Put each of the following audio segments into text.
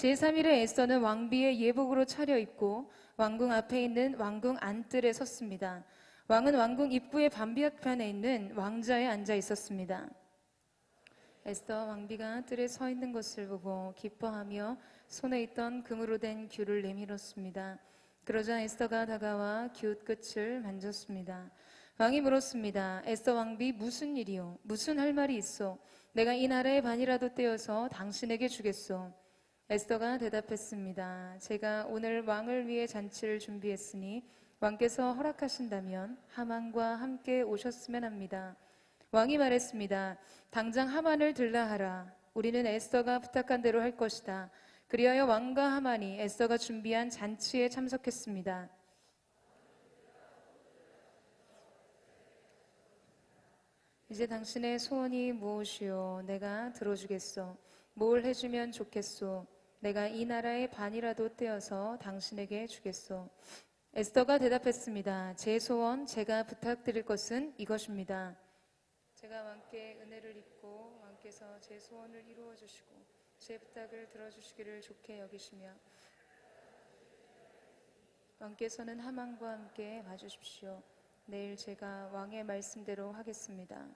제3일에 에스더는 왕비의 예복으로 차려입고 왕궁 앞에 있는 왕궁 안뜰에 섰습니다. 왕은 왕궁 입구의 반대편에 있는 왕자에 앉아 있었습니다. 에스더 왕비가 뜰에 서 있는 것을 보고 기뻐하며 손에 있던 금으로 된 귤을 내밀었습니다. 그러자 에스더가 다가와 귤 끝을 만졌습니다. 왕이 물었습니다. 에스더 왕비, 무슨 일이요? 무슨 할 말이 있어? 내가 이 나라의 반이라도 떼어서 당신에게 주겠소. 에스더가 대답했습니다. 제가 오늘 왕을 위해 잔치를 준비했으니 왕께서 허락하신다면 하만과 함께 오셨으면 합니다. 왕이 말했습니다. 당장 하만을 들라 하라. 우리는 에스더가 부탁한 대로 할 것이다. 그리하여 왕과 하만이 에스더가 준비한 잔치에 참석했습니다. 이제 당신의 소원이 무엇이요? 내가 들어주겠소. 뭘 해주면 좋겠소? 내가 이 나라의 반이라도 떼어서 당신에게 주겠소. 에스더가 대답했습니다. 제 소원, 제가 부탁드릴 것은 이것입니다. 제가 왕께 은혜를 입고 왕께서 제 소원을 이루어 주시고 제 부탁을 들어주시기를 좋게 여기시며 왕께서는 하만과 함께 봐주십시오. 내일 제가 왕의 말씀대로 하겠습니다.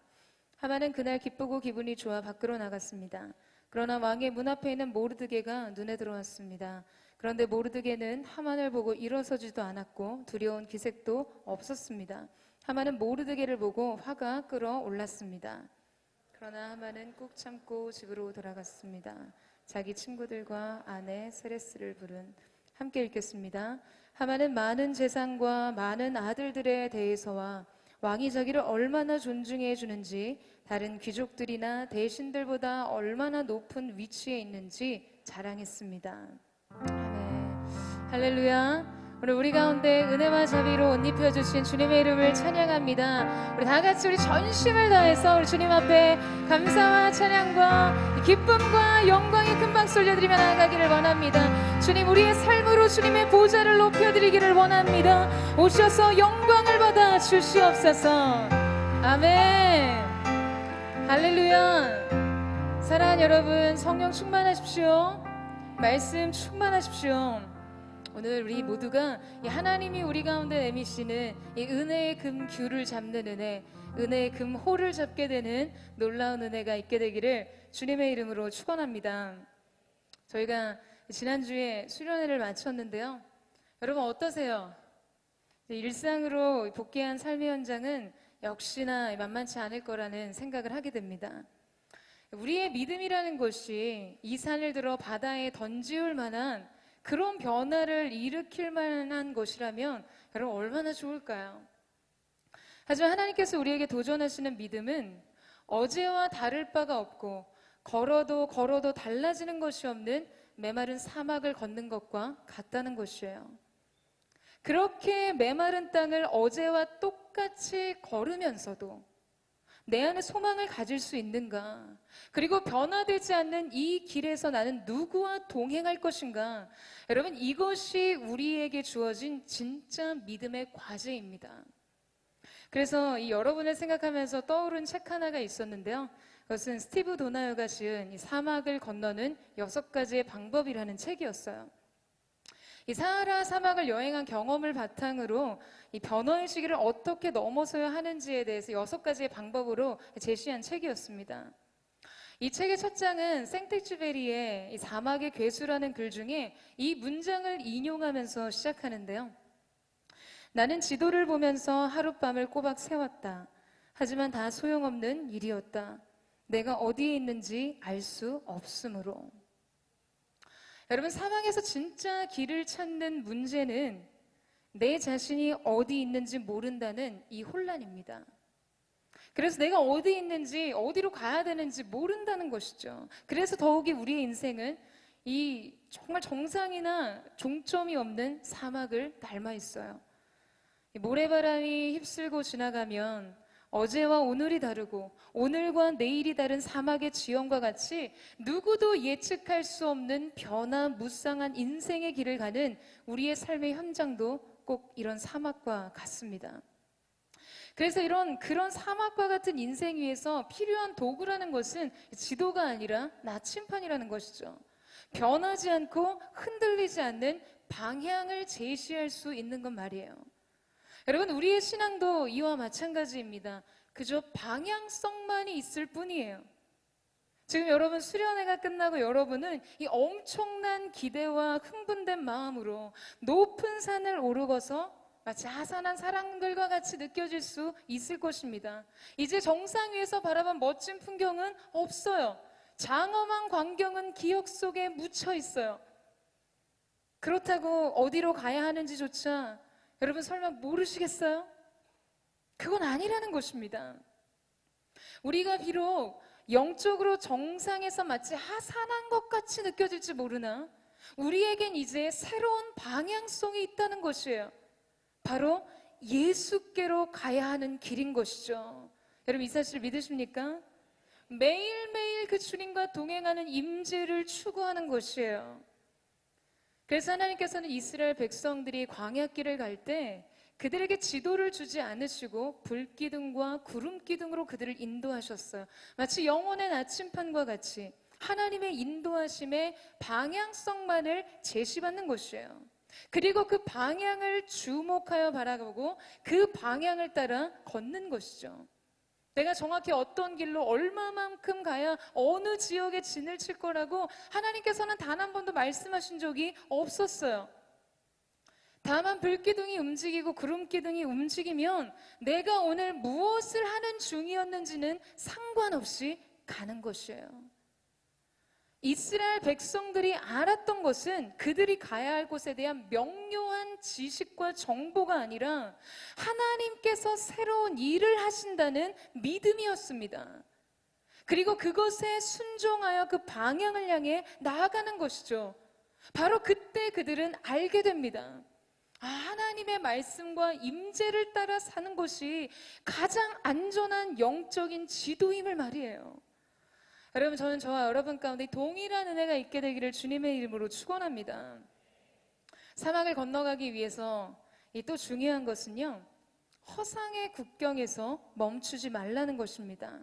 하만은 그날 기쁘고 기분이 좋아 밖으로 나갔습니다. 그러나 왕의 문 앞에 있는 모르드게가 눈에 들어왔습니다. 그런데 모르드게는 하만을 보고 일어서지도 않았고 두려운 기색도 없었습니다. 하만은 모르드게를 보고 화가 끓어올랐습니다. 그러나 하만은 꾹 참고 집으로 돌아갔습니다. 자기 친구들과 아내 세레스를 부른 함께 읽겠습니다. 하만은 많은 재산과 많은 아들들에 대해서와 왕이 자기를 얼마나 존중해 주는지 다른 귀족들이나 대신들보다 얼마나 높은 위치에 있는지 자랑했습니다. 아멘. 할렐루야. 오늘 우리 가운데 은혜와 자비로 옷 입혀주신 주님의 이름을 찬양합니다. 우리 다 같이 우리 전심을 다해서 우리 주님 앞에 감사와 찬양과 기쁨과 영광의 큰 박수 올려드리며 나아가기를 원합니다. 주님, 우리의 삶으로 주님의 보좌를 높여드리기를 원합니다. 오셔서 영광을 받아 주시옵소서. 아멘. 할렐루야. 사랑하는 여러분, 성령 충만하십시오. 말씀 충만하십시오. 오늘 우리 모두가 하나님이 우리 가운데 내미시는 이 은혜의 금 귤을 잡는 은혜, 은혜의 금 홀을 잡게 되는 놀라운 은혜가 있게 되기를 주님의 이름으로 축원합니다. 저희가 지난주에 수련회를 마쳤는데요. 여러분 어떠세요? 일상으로 복귀한 삶의 현장은 역시나 만만치 않을 거라는 생각을 하게 됩니다. 우리의 믿음이라는 것이 이 산을 들어 바다에 던지울 만한 그런 변화를 일으킬 만한 것이라면 여러분 얼마나 좋을까요? 하지만 하나님께서 우리에게 도전하시는 믿음은 어제와 다를 바가 없고 걸어도 달라지는 것이 없는 메마른 사막을 걷는 것과 같다는 것이에요. 그렇게 메마른 땅을 어제와 똑같이 걸으면서도 내 안에 소망을 가질 수 있는가? 그리고 변화되지 않는 이 길에서 나는 누구와 동행할 것인가? 여러분, 이것이 우리에게 주어진 진짜 믿음의 과제입니다. 그래서 이 여러분을 생각하면서 떠오른 책 하나가 있었는데요. 그것은 스티브 도나요가 지은 이 사막을 건너는 6가지의 방법이라는 책이었어요. 이 사하라 사막을 여행한 경험을 바탕으로 이 변화의 시기를 어떻게 넘어서야 하는지에 대해서 6가지의 방법으로 제시한 책이었습니다. 이 책의 첫 장은 생텍쥐베리의 이 사막의 괴수라는 글 중에 이 문장을 인용하면서 시작하는데요. 나는 지도를 보면서 하룻밤을 꼬박 세웠다. 하지만 다 소용없는 일이었다. 내가 어디에 있는지 알 수 없으므로. 여러분, 사막에서 진짜 길을 찾는 문제는 내 자신이 어디 있는지 모른다는 이 혼란입니다. 그래서 내가 어디 있는지, 어디로 가야 되는지 모른다는 것이죠. 그래서 더욱이 우리의 인생은 이 정말 정상이나 종점이 없는 사막을 닮아 있어요. 모래바람이 휩쓸고 지나가면 어제와 오늘이 다르고 오늘과 내일이 다른 사막의 지형과 같이 누구도 예측할 수 없는 변화무쌍한 인생의 길을 가는 우리의 삶의 현장도 꼭 이런 사막과 같습니다. 그래서 그런 사막과 같은 인생 위에서 필요한 도구라는 것은 지도가 아니라 나침판이라는 것이죠. 변하지 않고 흔들리지 않는 방향을 제시할 수 있는 건 말이에요. 여러분, 우리의 신앙도 이와 마찬가지입니다. 그저 방향성만이 있을 뿐이에요. 지금 여러분 수련회가 끝나고 여러분은 이 엄청난 기대와 흥분된 마음으로 높은 산을 오르고서 마치 하산한 사람들과 같이 느껴질 수 있을 것입니다. 이제 정상 위에서 바라본 멋진 풍경은 없어요. 장엄한 광경은 기억 속에 묻혀 있어요. 그렇다고 어디로 가야 하는지조차 여러분 설마 모르시겠어요? 그건 아니라는 것입니다. 우리가 비록 영적으로 정상에서 마치 하산한 것 같이 느껴질지 모르나 우리에겐 이제 새로운 방향성이 있다는 것이에요. 바로 예수께로 가야 하는 길인 것이죠. 여러분, 이 사실 믿으십니까? 매일매일 그 주님과 동행하는 임재를 추구하는 것이에요. 그래서 하나님께서는 이스라엘 백성들이 광야길을 갈 때 그들에게 지도를 주지 않으시고 불기둥과 구름기둥으로 그들을 인도하셨어요. 마치 영원의 나침판과 같이 하나님의 인도하심의 방향성만을 제시받는 것이에요. 그리고 그 방향을 주목하여 바라보고 그 방향을 따라 걷는 것이죠. 내가 정확히 어떤 길로 얼마만큼 가야 어느 지역에 진을 칠 거라고 하나님께서는 단 한 번도 말씀하신 적이 없었어요. 다만 불기둥이 움직이고 구름기둥이 움직이면 내가 오늘 무엇을 하는 중이었는지는 상관없이 가는 것이에요. 이스라엘 백성들이 알았던 것은 그들이 가야 할 곳에 대한 명료한 지식과 정보가 아니라 하나님께서 새로운 일을 하신다는 믿음이었습니다. 그리고 그것에 순종하여 그 방향을 향해 나아가는 것이죠. 바로 그때 그들은 알게 됩니다. 하나님의 말씀과 임재를 따라 사는 것이 가장 안전한 영적인 지도임을 말이에요. 여러분, 저는 저와 여러분 가운데 동일한 은혜가 있게 되기를 주님의 이름으로 축원합니다. 사막을 건너가기 위해서 또 중요한 것은요, 허상의 국경에서 멈추지 말라는 것입니다.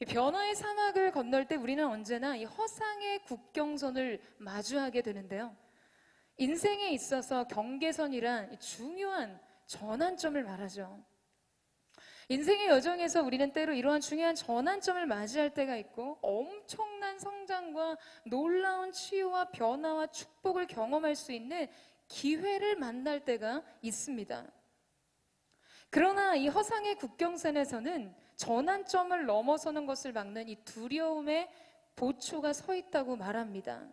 변화의 사막을 건널 때 우리는 언제나 이 허상의 국경선을 마주하게 되는데요. 인생에 있어서 경계선이란 중요한 전환점을 말하죠. 인생의 여정에서 우리는 때로 이러한 중요한 전환점을 맞이할 때가 있고 엄청난 성장과 놀라운 치유와 변화와 축복을 경험할 수 있는 기회를 만날 때가 있습니다. 그러나 이 허상의 국경선에서는 전환점을 넘어서는 것을 막는 이 두려움의 보초가 서 있다고 말합니다.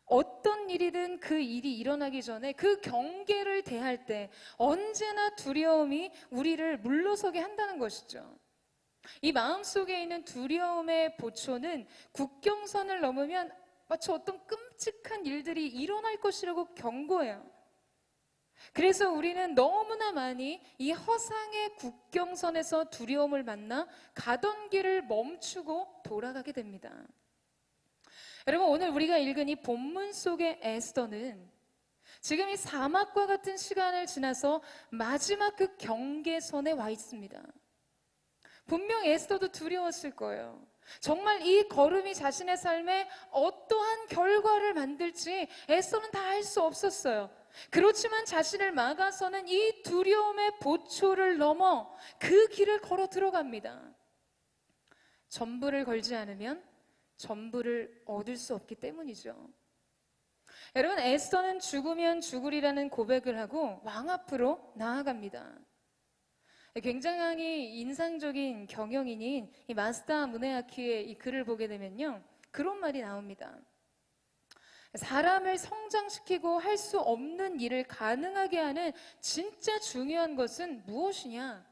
어떤 일이든 그 일이 일어나기 전에 그 경계를 대할 때 언제나 두려움이 우리를 물러서게 한다는 것이죠. 이 마음속에 있는 두려움의 보초는 국경선을 넘으면 마치 어떤 끔찍한 일들이 일어날 것이라고 경고해요. 그래서 우리는 너무나 많이 이 허상의 국경선에서 두려움을 만나 가던 길을 멈추고 돌아가게 됩니다. 여러분, 오늘 우리가 읽은 이 본문 속의 에스더는 지금 이 사막과 같은 시간을 지나서 마지막 그 경계선에 와 있습니다. 분명 에스더도 두려웠을 거예요. 정말 이 걸음이 자신의 삶에 어떠한 결과를 만들지 에스더는 다 알 수 없었어요. 그렇지만 자신을 막아서는 이 두려움의 보초를 넘어 그 길을 걸어 들어갑니다. 전부를 걸지 않으면 전부를 얻을 수 없기 때문이죠. 여러분, 에스더는 죽으면 죽으리라는 고백을 하고 왕 앞으로 나아갑니다. 굉장히 인상적인 경영인인 이 마스다 무네아키의 이 글을 보게 되면요, 그런 말이 나옵니다. 사람을 성장시키고 할 수 없는 일을 가능하게 하는 진짜 중요한 것은 무엇이냐?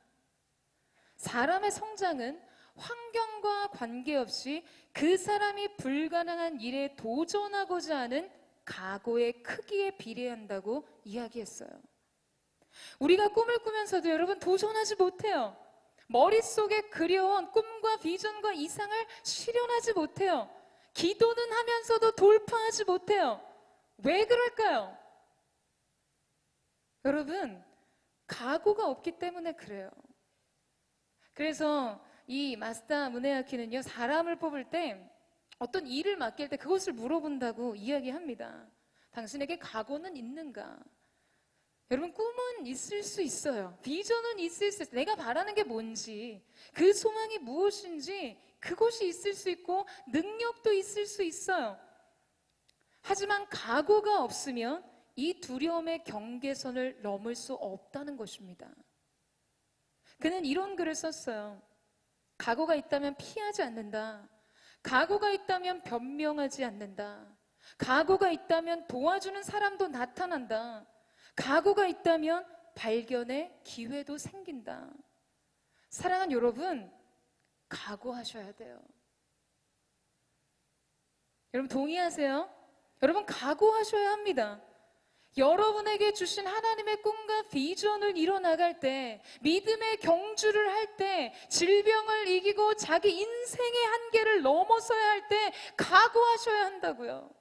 사람의 성장은 환경과 관계없이 그 사람이 불가능한 일에 도전하고자 하는 각오의 크기에 비례한다고 이야기했어요. 우리가 꿈을 꾸면서도 여러분 도전하지 못해요. 머릿속에 그려온 꿈과 비전과 이상을 실현하지 못해요. 기도는 하면서도 돌파하지 못해요. 왜 그럴까요? 여러분, 각오가 없기 때문에 그래요. 그래서 이 마스다 무네아키는요, 사람을 뽑을 때 어떤 일을 맡길 때 그것을 물어본다고 이야기합니다. 당신에게 각오는 있는가? 여러분, 꿈은 있을 수 있어요. 비전은 있을 수 있어요. 내가 바라는 게 뭔지, 그 소망이 무엇인지 그것이 있을 수 있고 능력도 있을 수 있어요. 하지만 각오가 없으면 이 두려움의 경계선을 넘을 수 없다는 것입니다. 그는 이런 글을 썼어요. 각오가 있다면 피하지 않는다. 각오가 있다면 변명하지 않는다. 각오가 있다면 도와주는 사람도 나타난다. 각오가 있다면 발견의 기회도 생긴다. 사랑하는 여러분, 각오하셔야 돼요. 여러분 동의하세요? 여러분 각오하셔야 합니다. 여러분에게 주신 하나님의 꿈과 비전을 이뤄나갈 때, 믿음의 경주를 할 때, 질병을 이기고 자기 인생의 한계를 넘어서야 할 때 각오하셔야 한다고요.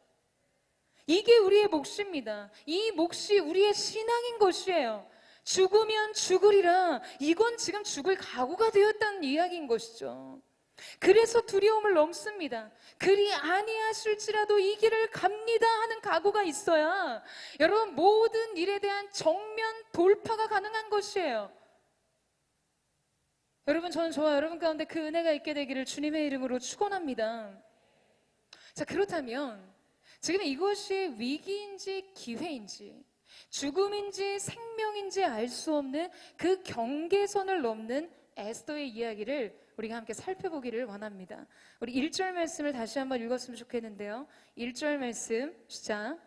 이게 우리의 몫입니다. 이 몫이 우리의 신앙인 것이에요. 죽으면 죽으리라. 이건 지금 죽을 각오가 되었다는 이야기인 것이죠. 그래서 두려움을 넘습니다. 그리 아니하실지라도 이 길을 갑니다 하는 각오가 있어야 여러분 모든 일에 대한 정면 돌파가 가능한 것이에요. 여러분, 저는 저와 여러분 가운데 그 은혜가 있게 되기를 주님의 이름으로 축원합니다. 자, 그렇다면 지금 이것이 위기인지 기회인지, 죽음인지 생명인지 알 수 없는 그 경계선을 넘는 에스더의 이야기를 우리가 함께 살펴보기를 원합니다. 우리 1절 말씀을 다시 한번 읽었으면 좋겠는데요. 1절 말씀 시작.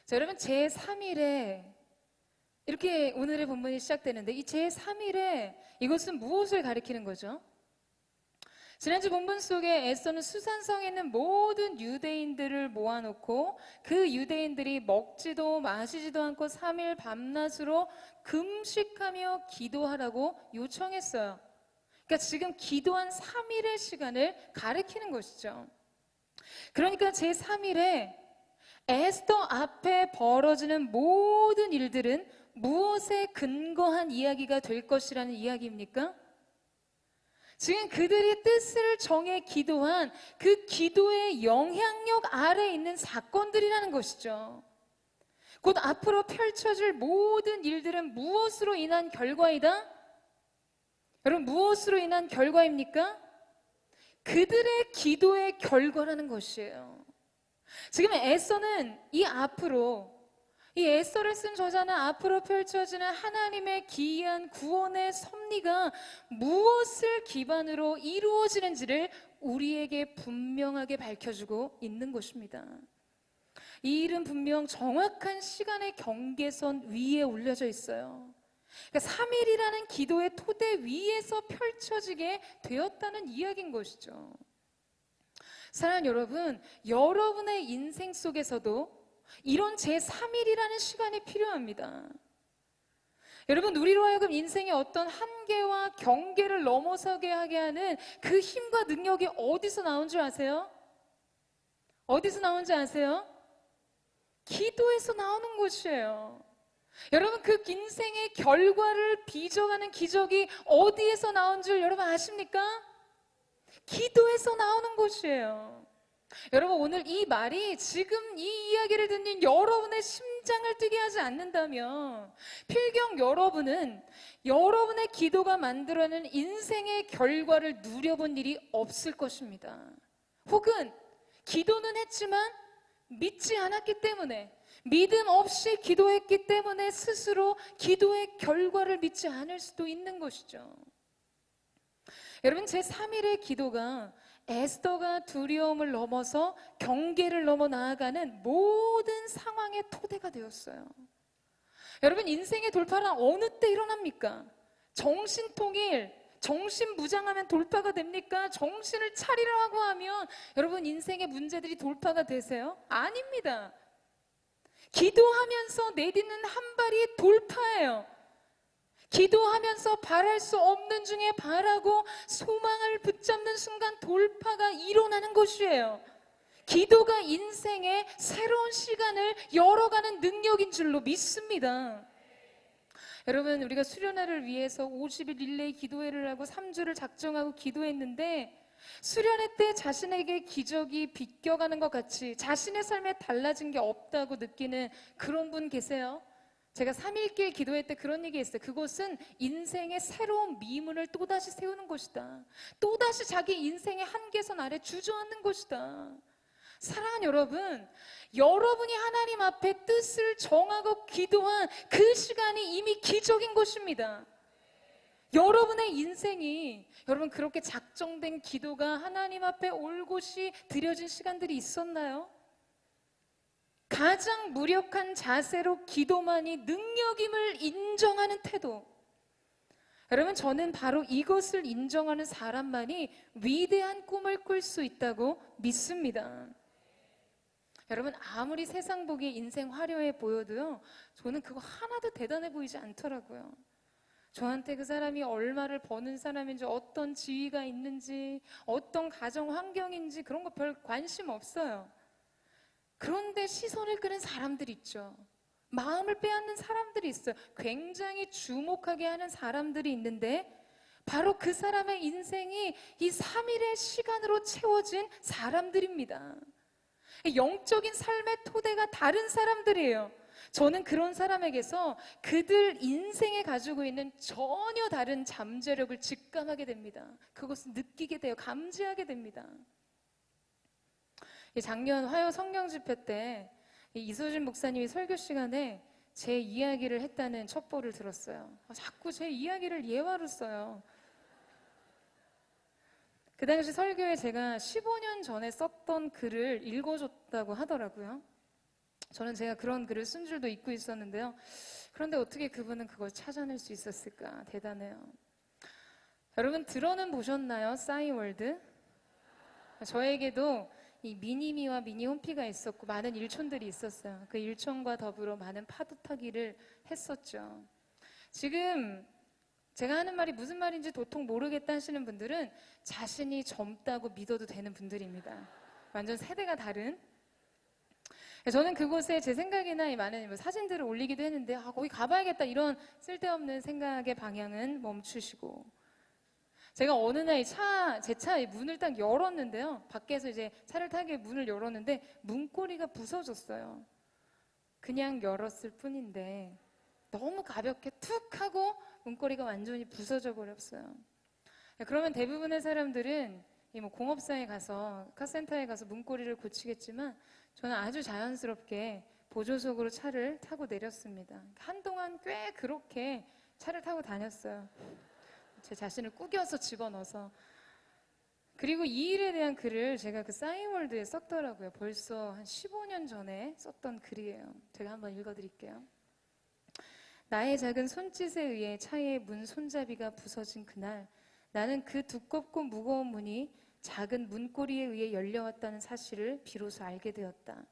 자, 여러분 제3일에 이렇게 오늘의 본문이 시작되는데, 이 제3일에 이것은 무엇을 가리키는 거죠? 지난주 본문 속에 에스더는 수산성에 있는 모든 유대인들을 모아놓고 그 유대인들이 먹지도 마시지도 않고 3일 밤낮으로 금식하며 기도하라고 요청했어요. 그러니까 지금 기도한 3일의 시간을 가리키는 것이죠. 그러니까 제3일에 에스더 앞에 벌어지는 모든 일들은 무엇에 근거한 이야기가 될 것이라는 이야기입니까? 지금 그들이 뜻을 정해 기도한 그 기도의 영향력 아래에 있는 사건들이라는 것이죠. 곧 앞으로 펼쳐질 모든 일들은 무엇으로 인한 결과이다? 여러분, 무엇으로 인한 결과입니까? 그들의 기도의 결과라는 것이에요. 지금 에스더는 이 에스더를 쓴 저자는 앞으로 펼쳐지는 하나님의 기이한 구원의 섭리가 무엇을 기반으로 이루어지는지를 우리에게 분명하게 밝혀주고 있는 것입니다. 이 일은 분명 정확한 시간의 경계선 위에 올려져 있어요. 그러니까 3일이라는 기도의 토대 위에서 펼쳐지게 되었다는 이야기인 것이죠. 사랑하는 여러분, 여러분의 인생 속에서도 이런 제3일이라는 시간이 필요합니다. 여러분, 우리로 하여금 인생의 어떤 한계와 경계를 넘어서게 하게 하는 그 힘과 능력이 어디서 나온 줄 아세요? 어디서 나온지 아세요? 기도에서 나오는 것이에요. 여러분, 그 인생의 결과를 빚어가는 기적이 어디에서 나온 줄 여러분 아십니까? 기도에서 나오는 것이에요. 여러분, 오늘 이 말이 지금 이 이야기를 듣는 여러분의 심장을 뛰게 하지 않는다면 필경 여러분은 여러분의 기도가 만들어낸 인생의 결과를 누려본 일이 없을 것입니다. 혹은 기도는 했지만 믿지 않았기 때문에, 믿음 없이 기도했기 때문에 스스로 기도의 결과를 믿지 않을 수도 있는 것이죠. 여러분, 제3일의 기도가 에스더가 두려움을 넘어서 경계를 넘어 나아가는 모든 상황의 토대가 되었어요. 여러분, 인생의 돌파는 어느 때 일어납니까? 정신통일, 정신무장하면 돌파가 됩니까? 정신을 차리라고 하면 여러분 인생의 문제들이 돌파가 되세요? 아닙니다. 기도하면서 내딛는 한 발이 돌파예요. 기도하면서 바랄 수 없는 중에 바라고 소망을 붙잡는 순간 돌파가 일어나는 것이에요. 기도가 인생의 새로운 시간을 열어가는 능력인 줄로 믿습니다. 여러분, 우리가 수련회를 위해서 50일 릴레이 기도회를 하고 3주를 작정하고 기도했는데, 수련회 때 자신에게 기적이 비껴가는 것 같이 자신의 삶에 달라진 게 없다고 느끼는 그런 분 계세요? 제가 3일길 기도회 때 그런 얘기 했어요. 그곳은 인생의 새로운 미문을 또다시 세우는 곳이다. 또다시 자기 인생의 한계선 아래 주저앉는 곳이다. 사랑하는 여러분, 여러분이 하나님 앞에 뜻을 정하고 기도한 그 시간이 이미 기적인 것입니다. 여러분의 인생이, 여러분 그렇게 작정된 기도가 하나님 앞에 올곧이 드려진 시간들이 있었나요? 가장 무력한 자세로 기도만이 능력임을 인정하는 태도. 여러분, 저는 바로 이것을 인정하는 사람만이 위대한 꿈을 꿀 수 있다고 믿습니다. 여러분, 아무리 세상 보기에 인생 화려해 보여도요, 저는 그거 하나도 대단해 보이지 않더라고요. 저한테 그 사람이 얼마를 버는 사람인지, 어떤 지위가 있는지, 어떤 가정 환경인지 그런 거 별 관심 없어요. 그런데 시선을 끄는 사람들이 있죠. 마음을 빼앗는 사람들이 있어요. 굉장히 주목하게 하는 사람들이 있는데, 바로 그 사람의 인생이 이 3일의 시간으로 채워진 사람들입니다. 영적인 삶의 토대가 다른 사람들이에요. 저는 그런 사람에게서 그들 인생에 가지고 있는 전혀 다른 잠재력을 직감하게 됩니다. 그것을 느끼게 돼요. 감지하게 됩니다. 작년 화요 성경 집회 때 이소진 목사님이 설교 시간에 제 이야기를 했다는 첩보를 들었어요. 자꾸 제 이야기를 예화로 써요. 그 당시 설교에 제가 15년 전에 썼던 글을 읽어줬다고 하더라고요. 저는 제가 그런 글을 쓴 줄도 잊고 있었는데요. 그런데 어떻게 그분은 그걸 찾아낼 수 있었을까? 대단해요. 여러분, 들어는 보셨나요? 싸이월드? 저에게도 이 미니미와 미니홈피가 있었고 많은 일촌들이 있었어요. 그 일촌과 더불어 많은 파도 타기를 했었죠. 지금 제가 하는 말이 무슨 말인지 도통 모르겠다 하시는 분들은 자신이 젊다고 믿어도 되는 분들입니다. 완전 세대가 다른. 저는 그곳에 제 생각이나 이 많은 사진들을 올리기도 했는데, 거기 가봐야겠다 이런 쓸데없는 생각의 방향은 멈추시고, 제가 어느 날 제 차의 문을 딱 열었는데요. 밖에서 이제 차를 타기 위해 문을 열었는데 문고리가 부서졌어요. 그냥 열었을 뿐인데 너무 가볍게 툭 하고 문고리가 완전히 부서져 버렸어요. 그러면 대부분의 사람들은 뭐 공업사에 가서, 카센터에 가서 문고리를 고치겠지만, 저는 아주 자연스럽게 보조석으로 차를 타고 내렸습니다. 한동안 꽤 그렇게 차를 타고 다녔어요. 제 자신을 꾸겨서 집어넣어서. 그리고 이 일에 대한 글을 제가 그 싸이월드에 썼더라고요. 벌써 한 15년 전에 썼던 글이에요. 제가 한번 읽어드릴게요. 나의 작은 손짓에 의해 차의 문 손잡이가 부서진 그날, 나는 그 두껍고 무거운 문이 작은 문고리에 의해 열려왔다는 사실을 비로소 알게 되었다.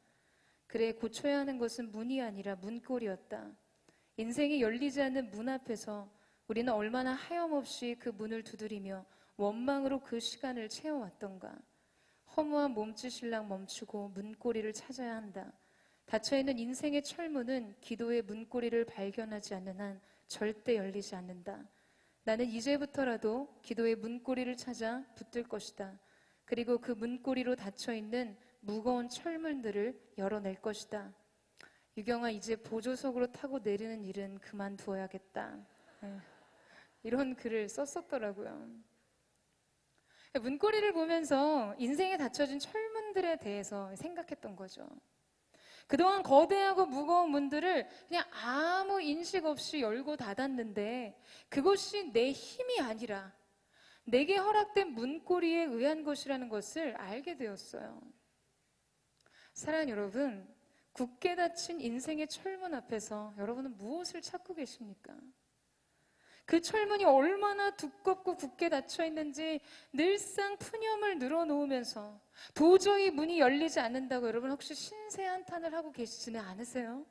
그래, 고쳐야 하는 것은 문이 아니라 문고리였다. 인생이 열리지 않는 문 앞에서 우리는 얼마나 하염없이 그 문을 두드리며 원망으로 그 시간을 채워왔던가. 허무한 몸짓일랑 멈추고 문고리를 찾아야 한다. 닫혀있는 인생의 철문은 기도의 문고리를 발견하지 않는 한 절대 열리지 않는다. 나는 이제부터라도 기도의 문고리를 찾아 붙들 것이다. 그리고 그 문고리로 닫혀있는 무거운 철문들을 열어낼 것이다. 유경아, 이제 보조석으로 타고 내리는 일은 그만두어야겠다. 이런 글을 썼었더라고요. 문고리를 보면서 인생에 닫혀진 철문들에 대해서 생각했던 거죠. 그동안 거대하고 무거운 문들을 그냥 아무 인식 없이 열고 닫았는데, 그것이 내 힘이 아니라 내게 허락된 문고리에 의한 것이라는 것을 알게 되었어요. 사랑하는 여러분, 굳게 닫힌 인생의 철문 앞에서 여러분은 무엇을 찾고 계십니까? 그 철문이 얼마나 두껍고 굳게 닫혀 있는지 늘상 푸념을 늘어놓으면서 도저히 문이 열리지 않는다고 여러분 혹시 신세 한탄을 하고 계시지는 않으세요?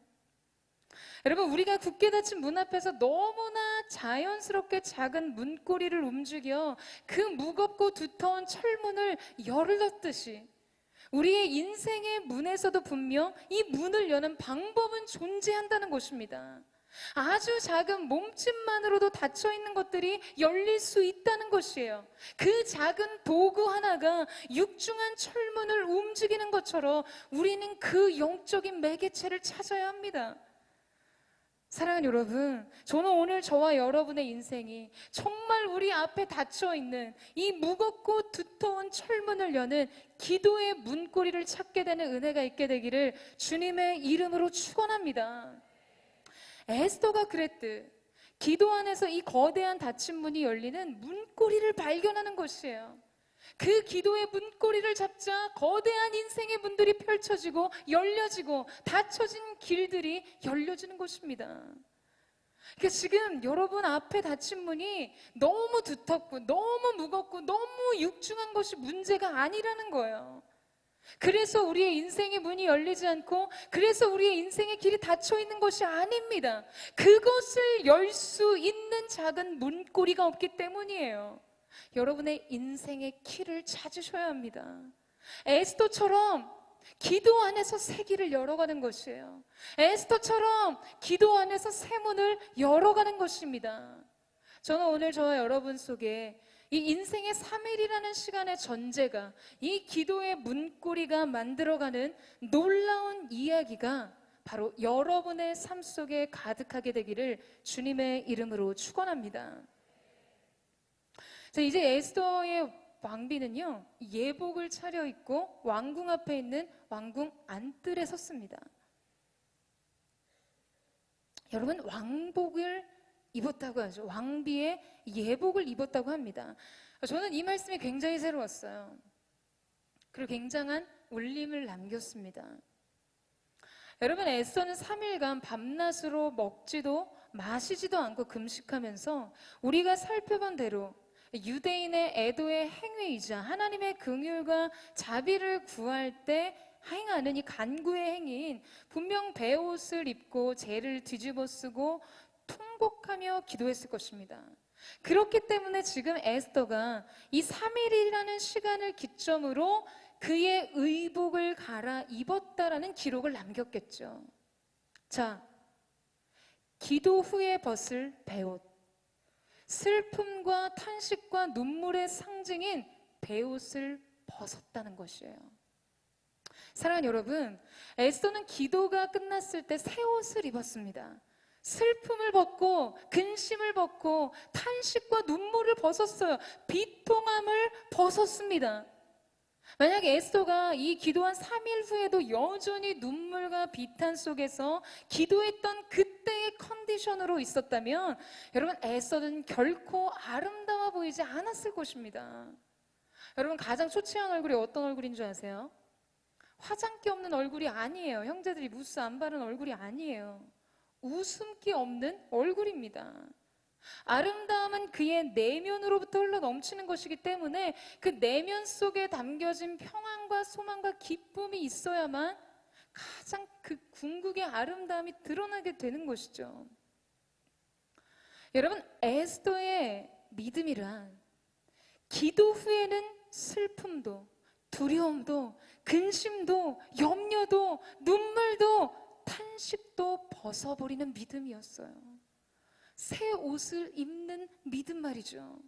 여러분, 우리가 굳게 닫힌 문 앞에서 너무나 자연스럽게 작은 문고리를 움직여 그 무겁고 두터운 철문을 열었듯이, 우리의 인생의 문에서도 분명 이 문을 여는 방법은 존재한다는 것입니다. 아주 작은 몸집만으로도 닫혀 있는 것들이 열릴 수 있다는 것이에요. 그 작은 도구 하나가 육중한 철문을 움직이는 것처럼 우리는 그 영적인 매개체를 찾아야 합니다. 사랑하는 여러분, 저는 오늘 저와 여러분의 인생이 정말 우리 앞에 닫혀 있는 이 무겁고 두터운 철문을 여는 기도의 문고리를 찾게 되는 은혜가 있게 되기를 주님의 이름으로 축원합니다. 에스더가 그랬듯 기도 안에서 이 거대한 닫힌 문이 열리는 문고리를 발견하는 것이에요. 그 기도의 문고리를 잡자 거대한 인생의 문들이 펼쳐지고 열려지고 닫혀진 길들이 열려지는 것입니다. 그러니까 지금 여러분 앞에 닫힌 문이 너무 두텁고 너무 무겁고 너무 육중한 것이 문제가 아니라는 거예요. 그래서 우리의 인생의 문이 열리지 않고 그래서 우리의 인생의 길이 닫혀 있는 것이 아닙니다. 그것을 열 수 있는 작은 문고리가 없기 때문이에요. 여러분의 인생의 키를 찾으셔야 합니다. 에스더처럼 기도 안에서 새 길을 열어가는 것이에요. 에스더처럼 기도 안에서 새 문을 열어가는 것입니다. 저는 오늘 저와 여러분 속에 이 인생의 3일이라는 시간의 전제가 이 기도의 문고리가 만들어가는 놀라운 이야기가 바로 여러분의 삶 속에 가득하게 되기를 주님의 이름으로 축원합니다. 자, 이제 에스더의 왕비는요, 예복을 차려입고 왕궁 앞에 있는 왕궁 안뜰에 섰습니다. 여러분, 왕복을 입었다고 하죠. 왕비의 예복을 입었다고 합니다. 저는 이 말씀이 굉장히 새로웠어요. 그리고 굉장한 울림을 남겼습니다. 여러분, 에스더는 3일간 밤낮으로 먹지도 마시지도 않고 금식하면서 우리가 살펴본 대로 유대인의 애도의 행위이자 하나님의 긍휼과 자비를 구할 때 행하는 이 간구의 행위인 분명 베옷을 입고 재를 뒤집어 쓰고 통곡하며 기도했을 것입니다. 그렇기 때문에 지금 에스더가 이 3일이라는 시간을 기점으로 그의 의복을 갈아입었다라는 기록을 남겼겠죠. 자, 기도 후에 벗을 베옷, 슬픔과 탄식과 눈물의 상징인 베옷을 벗었다는 것이에요. 사랑하는 여러분, 에스더는 기도가 끝났을 때 새 옷을 입었습니다. 슬픔을 벗고 근심을 벗고 탄식과 눈물을 벗었어요. 비통함을 벗었습니다. 만약에 에스더가 이 기도한 3일 후에도 여전히 눈물과 비탄 속에서 기도했던 그때의 컨디션으로 있었다면 여러분, 에스더는 결코 아름다워 보이지 않았을 것입니다. 여러분, 가장 초췌한 얼굴이 어떤 얼굴인 줄 아세요? 화장기 없는 얼굴이 아니에요. 형제들이 무스 안 바른 얼굴이 아니에요. 웃음기 없는 얼굴입니다. 아름다움은 그의 내면으로부터 흘러 넘치는 것이기 때문에 그 내면 속에 담겨진 평안과 소망과 기쁨이 있어야만 가장 그 궁극의 아름다움이 드러나게 되는 것이죠. 여러분, 에스더의 믿음이란 기도 후에는 슬픔도 두려움도 근심도 염려도 눈물도 탄식도 벗어버리는 믿음이었어요. 새 옷을 입는 믿음 말이죠.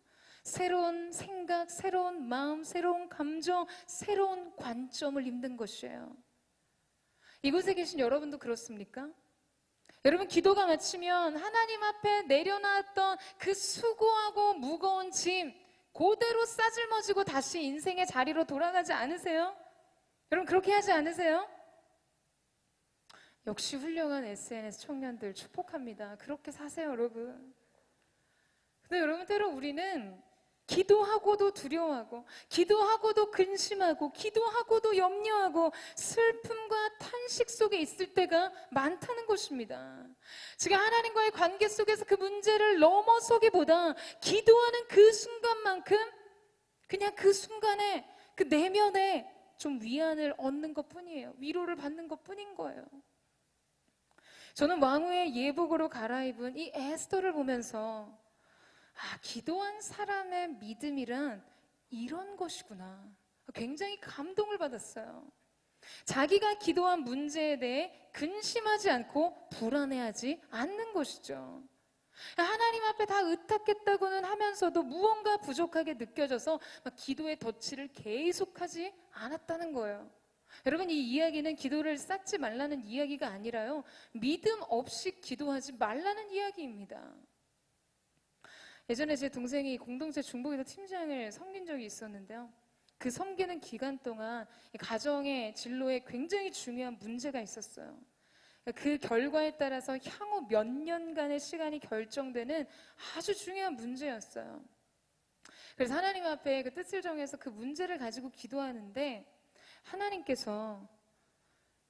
새로운 생각, 새로운 마음, 새로운 감정, 새로운 관점을 입는 것이에요. 이곳에 계신 여러분도 그렇습니까? 여러분, 기도가 마치면 하나님 앞에 내려놨던 그 수고하고 무거운 짐 그대로 싸질머지고 다시 인생의 자리로 돌아가지 않으세요? 여러분, 그렇게 하지 않으세요? 역시 훌륭한 SNS 청년들 축복합니다. 그렇게 사세요, 여러분. 근데 여러분, 때로 우리는 기도하고도 두려워하고 기도하고도 근심하고 기도하고도 염려하고 슬픔과 탄식 속에 있을 때가 많다는 것입니다. 지금 하나님과의 관계 속에서 그 문제를 넘어서기보다 기도하는 그 순간만큼 그냥 그 순간에 그 내면에 좀 위안을 얻는 것뿐이에요. 위로를 받는 것뿐인 거예요. 저는 왕후의 예복으로 갈아입은 이 에스더를 보면서 기도한 사람의 믿음이란 이런 것이구나 굉장히 감동을 받았어요. 자기가 기도한 문제에 대해 근심하지 않고 불안해하지 않는 것이죠. 하나님 앞에 다 의탁했다고는 하면서도 무언가 부족하게 느껴져서 막 기도의 덫을 계속하지 않았다는 거예요. 여러분, 이 이야기는 기도를 쌓지 말라는 이야기가 아니라요, 믿음 없이 기도하지 말라는 이야기입니다. 예전에 제 동생이 공동체 중보기도 팀장을 섬긴 적이 있었는데요, 그 섬기는 기간 동안 가정의 진로에 굉장히 중요한 문제가 있었어요. 그 결과에 따라서 향후 몇 년간의 시간이 결정되는 아주 중요한 문제였어요. 그래서 하나님 앞에 그 뜻을 정해서 그 문제를 가지고 기도하는데, 하나님께서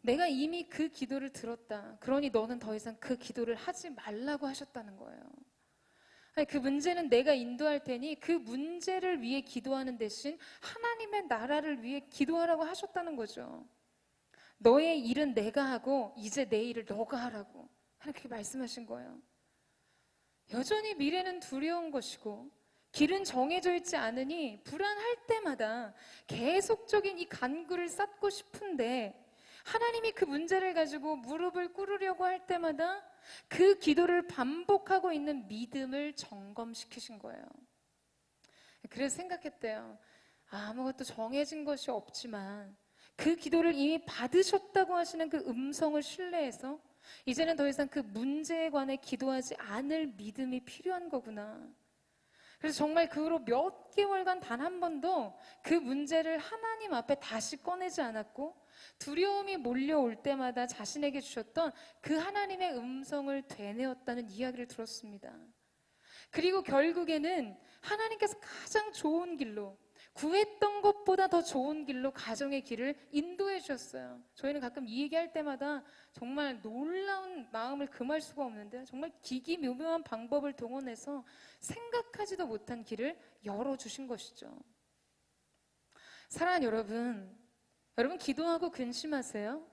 내가 이미 그 기도를 들었다, 그러니 너는 더 이상 그 기도를 하지 말라고 하셨다는 거예요. 아니, 그 문제는 내가 인도할 테니 그 문제를 위해 기도하는 대신 하나님의 나라를 위해 기도하라고 하셨다는 거죠. 너의 일은 내가 하고 이제 내 일을 너가 하라고 그렇게 말씀하신 거예요. 여전히 미래는 두려운 것이고 길은 정해져 있지 않으니 불안할 때마다 계속적인 이 간구를 쌓고 싶은데, 하나님이 그 문제를 가지고 무릎을 꿇으려고 할 때마다 그 기도를 반복하고 있는 믿음을 점검시키신 거예요. 그래서 생각했대요. 아무것도 정해진 것이 없지만 그 기도를 이미 받으셨다고 하시는 그 음성을 신뢰해서 이제는 더 이상 그 문제에 관해 기도하지 않을 믿음이 필요한 거구나. 그래서 정말 그 후로 몇 개월간 단 한 번도 그 문제를 하나님 앞에 다시 꺼내지 않았고, 두려움이 몰려올 때마다 자신에게 주셨던 그 하나님의 음성을 되뇌었다는 이야기를 들었습니다. 그리고 결국에는 하나님께서 가장 좋은 길로, 구했던 것보다 더 좋은 길로 가정의 길을 인도해 주셨어요. 저희는 가끔 이 얘기할 때마다 정말 놀라운 마음을 금할 수가 없는데요, 정말 기기묘묘한 방법을 동원해서 생각하지도 못한 길을 열어주신 것이죠. 사랑하는 여러분 기도하고 근심하세요?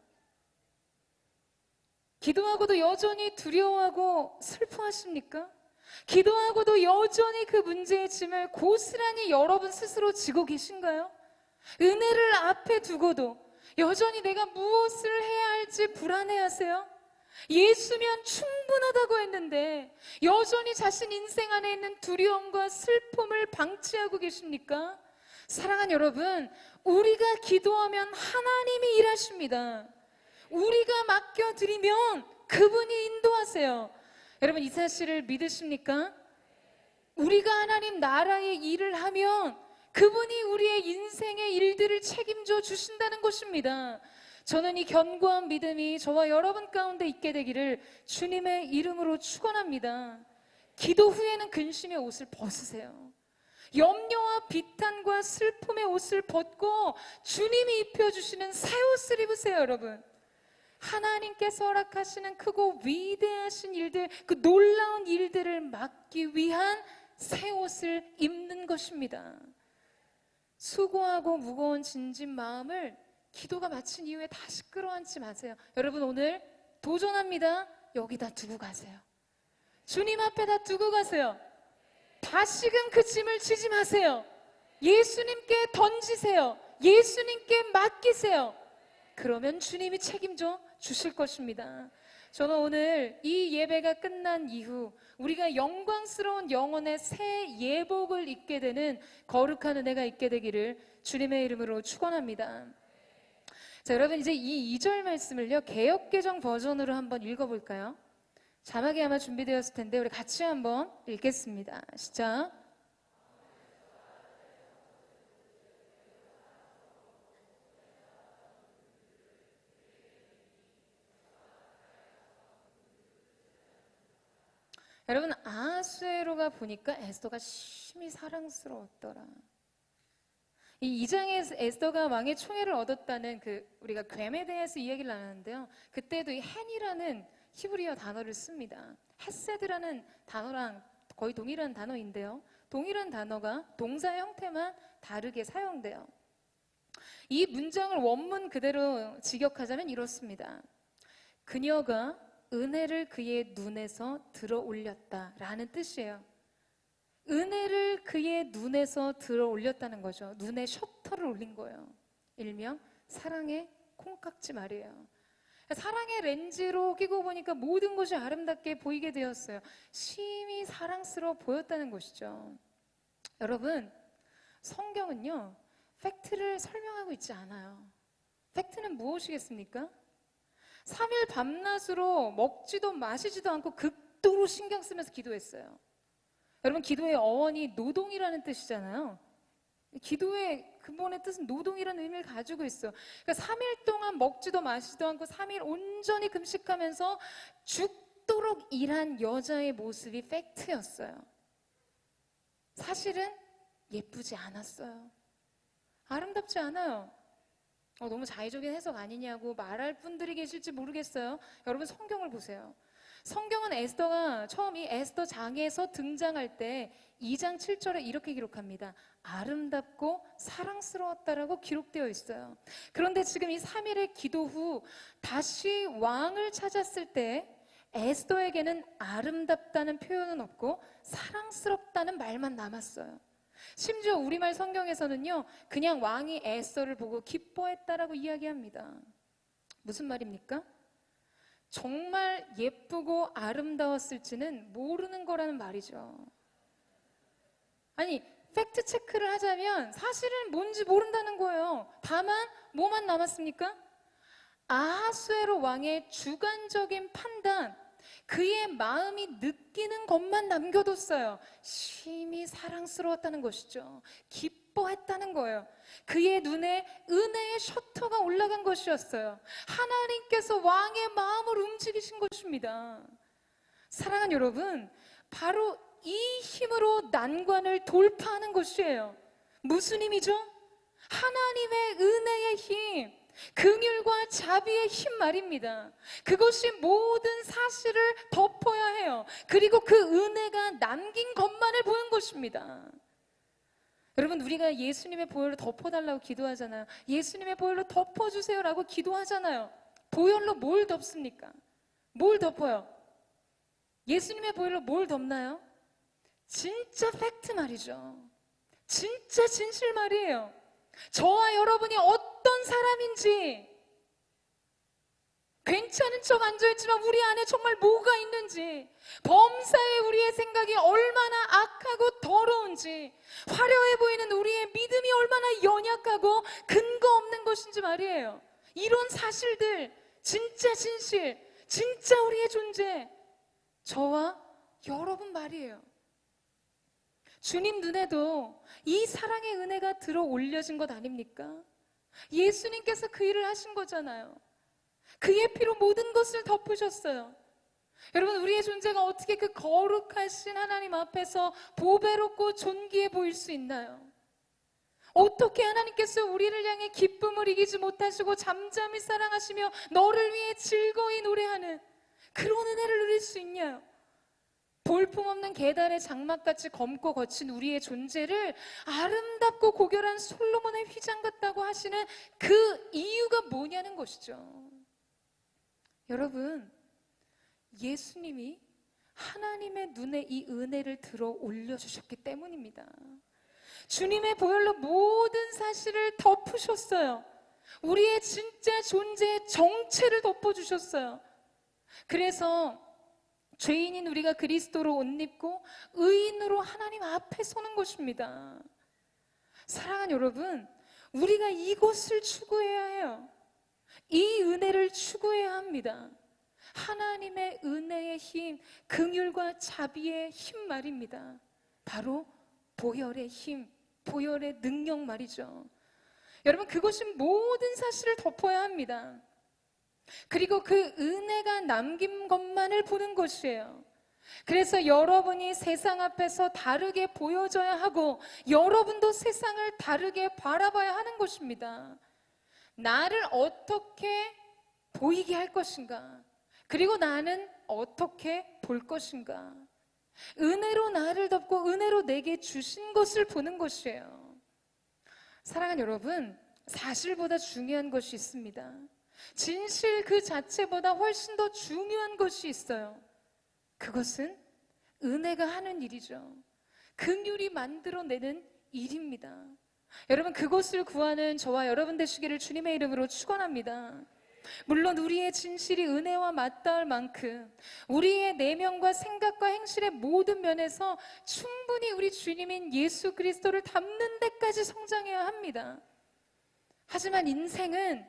기도하고도 여전히 두려워하고 슬퍼하십니까? 기도하고도 여전히 그 문제의 짐을 고스란히 여러분 스스로 지고 계신가요? 은혜를 앞에 두고도 여전히 내가 무엇을 해야 할지 불안해하세요? 예수면 충분하다고 했는데 여전히 자신 인생 안에 있는 두려움과 슬픔을 방치하고 계십니까? 사랑하는 여러분, 우리가 기도하면 하나님이 일하십니다. 우리가 맡겨드리면 그분이 인도하세요. 여러분, 이 사실을 믿으십니까? 우리가 하나님 나라의 일을 하면 그분이 우리의 인생의 일들을 책임져 주신다는 것입니다. 저는 이 견고한 믿음이 저와 여러분 가운데 있게 되기를 주님의 이름으로 축원합니다. 기도 후에는 근심의 옷을 벗으세요. 염려와 비탄과 슬픔의 옷을 벗고 주님이 입혀주시는 새 옷을 입으세요. 여러분, 하나님께서 허락하시는 크고 위대하신 일들, 그 놀라운 일들을 막기 위한 새 옷을 입는 것입니다. 수고하고 무거운 진진 마음을 기도가 마친 이후에 다시 끌어안지 마세요. 여러분, 오늘 도전합니다. 여기다 두고 가세요. 주님 앞에 다 두고 가세요. 다시금 그 짐을 지지 마세요. 예수님께 던지세요. 예수님께 맡기세요. 그러면 주님이 책임져 주실 것입니다. 저는 오늘 이 예배가 끝난 이후 우리가 영광스러운 영혼의 새 예복을 입게 되는 거룩한 은혜가 있게 되기를 주님의 이름으로 축원합니다. 자, 여러분, 이제 이 2절 말씀을요, 개역개정 버전으로 한번 읽어볼까요? 자막이 아마 준비되었을 텐데 우리 같이 한번 읽겠습니다. 시작. 여러분, 아하수에로가 보니까 에스더가 심히 사랑스러웠더라. 이 2장에서 에스더가 왕의 총애를 얻었다는 우리가 궤에 대해서 이야기를 나누는데요, 그때도 이 헨이라는 히브리어 단어를 씁니다. 헤세드라는 단어랑 거의 동일한 단어인데요, 동일한 단어가 동사의 형태만 다르게 사용돼요. 이 문장을 원문 그대로 직역하자면 이렇습니다. 그녀가 은혜를 그의 눈에서 들어 올렸다라는 뜻이에요. 은혜를 그의 눈에서 들어 올렸다는 거죠. 눈에 셔터를 올린 거예요. 일명 사랑의 콩깍지 말이에요. 사랑의 렌즈로 끼고 보니까 모든 것이 아름답게 보이게 되었어요. 심히 사랑스러워 보였다는 것이죠. 여러분, 성경은요, 팩트를 설명하고 있지 않아요. 팩트는 무엇이겠습니까? 3일 밤낮으로 먹지도 마시지도 않고 극도로 신경 쓰면서 기도했어요. 여러분, 기도의 어원이 노동이라는 뜻이잖아요. 기도의 근본의 뜻은 노동이라는 의미를 가지고 있어요. 그러니까 3일 동안 먹지도 마시지도 않고 3일 온전히 금식하면서 죽도록 일한 여자의 모습이 팩트였어요. 사실은 예쁘지 않았어요. 아름답지 않아요. 너무 자의적인 해석 아니냐고 말할 분들이 계실지 모르겠어요. 여러분, 성경을 보세요. 성경은 에스더가 처음이 에스더 장에서 등장할 때 2장 7절에 이렇게 기록합니다. 아름답고 사랑스러웠다라고 기록되어 있어요. 그런데 지금 이 3일의 기도 후 다시 왕을 찾았을 때 에스더에게는 아름답다는 표현은 없고 사랑스럽다는 말만 남았어요. 심지어 우리말 성경에서는요, 그냥 왕이 에스더를 보고 기뻐했다라고 이야기합니다. 무슨 말입니까? 정말 예쁘고 아름다웠을지는 모르는 거라는 말이죠. 아니, 팩트 체크를 하자면 사실은 뭔지 모른다는 거예요. 다만 뭐만 남았습니까? 아하수에로 왕의 주관적인 판단, 그의 마음이 느끼는 것만 남겨뒀어요. 심히 사랑스러웠다는 것이죠. 기뻐했다는 거예요. 그의 눈에 은혜의 셔터가 올라간 것이었어요. 하나님께서 왕의 마음을 움직이신 것입니다. 사랑하는 여러분, 바로 이 힘으로 난관을 돌파하는 것이에요. 무슨 힘이죠? 하나님의 은혜의 힘, 긍휼과 자비의 힘 말입니다. 그것이 모든 사실을 덮어야 해요. 그리고 그 은혜가 남긴 것만을 보는 것입니다. 여러분, 우리가 예수님의 보혈로 덮어달라고 기도하잖아요. 예수님의 보혈로 덮어주세요라고 기도하잖아요. 보혈로 뭘 덮습니까? 뭘 덮어요? 예수님의 보혈로 뭘 덮나요? 진짜 팩트 말이죠. 진짜 진실 말이에요. 저와 여러분이 어떤 사람인지, 괜찮은 척 앉아있지만 우리 안에 정말 뭐가 있는지, 범사에 우리의 생각이 얼마나 악하고 더러운지, 화려해 보이는 우리의 믿음이 얼마나 연약하고 근거 없는 것인지 말이에요. 이런 사실들, 진짜 진실, 진짜 우리의 존재, 저와 여러분 말이에요. 주님 눈에도 이 사랑의 은혜가 들어 올려진 것 아닙니까? 예수님께서 그 일을 하신 거잖아요. 그의 피로 모든 것을 덮으셨어요. 여러분, 우리의 존재가 어떻게 그 거룩하신 하나님 앞에서 보배롭고 존귀해 보일 수 있나요? 어떻게 하나님께서 우리를 향해 기쁨을 이기지 못하시고 잠잠히 사랑하시며 너를 위해 즐거이 노래하는 그런 은혜를 누릴 수 있냐요? 볼품없는 계달의 장막같이 검고 거친 우리의 존재를 아름답고 고결한 솔로몬의 휘장 같다고 하시는 그 이유가 뭐냐는 것이죠. 여러분, 예수님이 하나님의 눈에 이 은혜를 들어 올려주셨기 때문입니다. 주님의 보혈로 모든 사실을 덮으셨어요. 우리의 진짜 존재의 정체를 덮어주셨어요. 그래서 죄인인 우리가 그리스도로 옷 입고 의인으로 하나님 앞에 서는 것입니다. 사랑하는 여러분, 우리가 이것을 추구해야 해요. 이 은혜를 추구해야 합니다. 하나님의 은혜의 힘, 긍휼과 자비의 힘 말입니다. 바로 보혈의 힘, 보혈의 능력 말이죠. 여러분, 그것이 모든 사실을 덮어야 합니다. 그리고 그 은혜가 남긴 것만을 보는 것이에요. 그래서 여러분이 세상 앞에서 다르게 보여져야 하고 여러분도 세상을 다르게 바라봐야 하는 것입니다. 나를 어떻게 보이게 할 것인가? 그리고 나는 어떻게 볼 것인가? 은혜로 나를 덮고 은혜로 내게 주신 것을 보는 것이에요. 사랑하는 여러분, 사실보다 중요한 것이 있습니다. 진실 그 자체보다 훨씬 더 중요한 것이 있어요. 그것은 은혜가 하는 일이죠. 긍휼이 만들어내는 일입니다. 여러분, 그것을 구하는 저와 여러분 되시기를 주님의 이름으로 축원합니다. 물론 우리의 진실이 은혜와 맞닿을 만큼 우리의 내면과 생각과 행실의 모든 면에서 충분히 우리 주님인 예수 그리스도를 닮는 데까지 성장해야 합니다. 하지만 인생은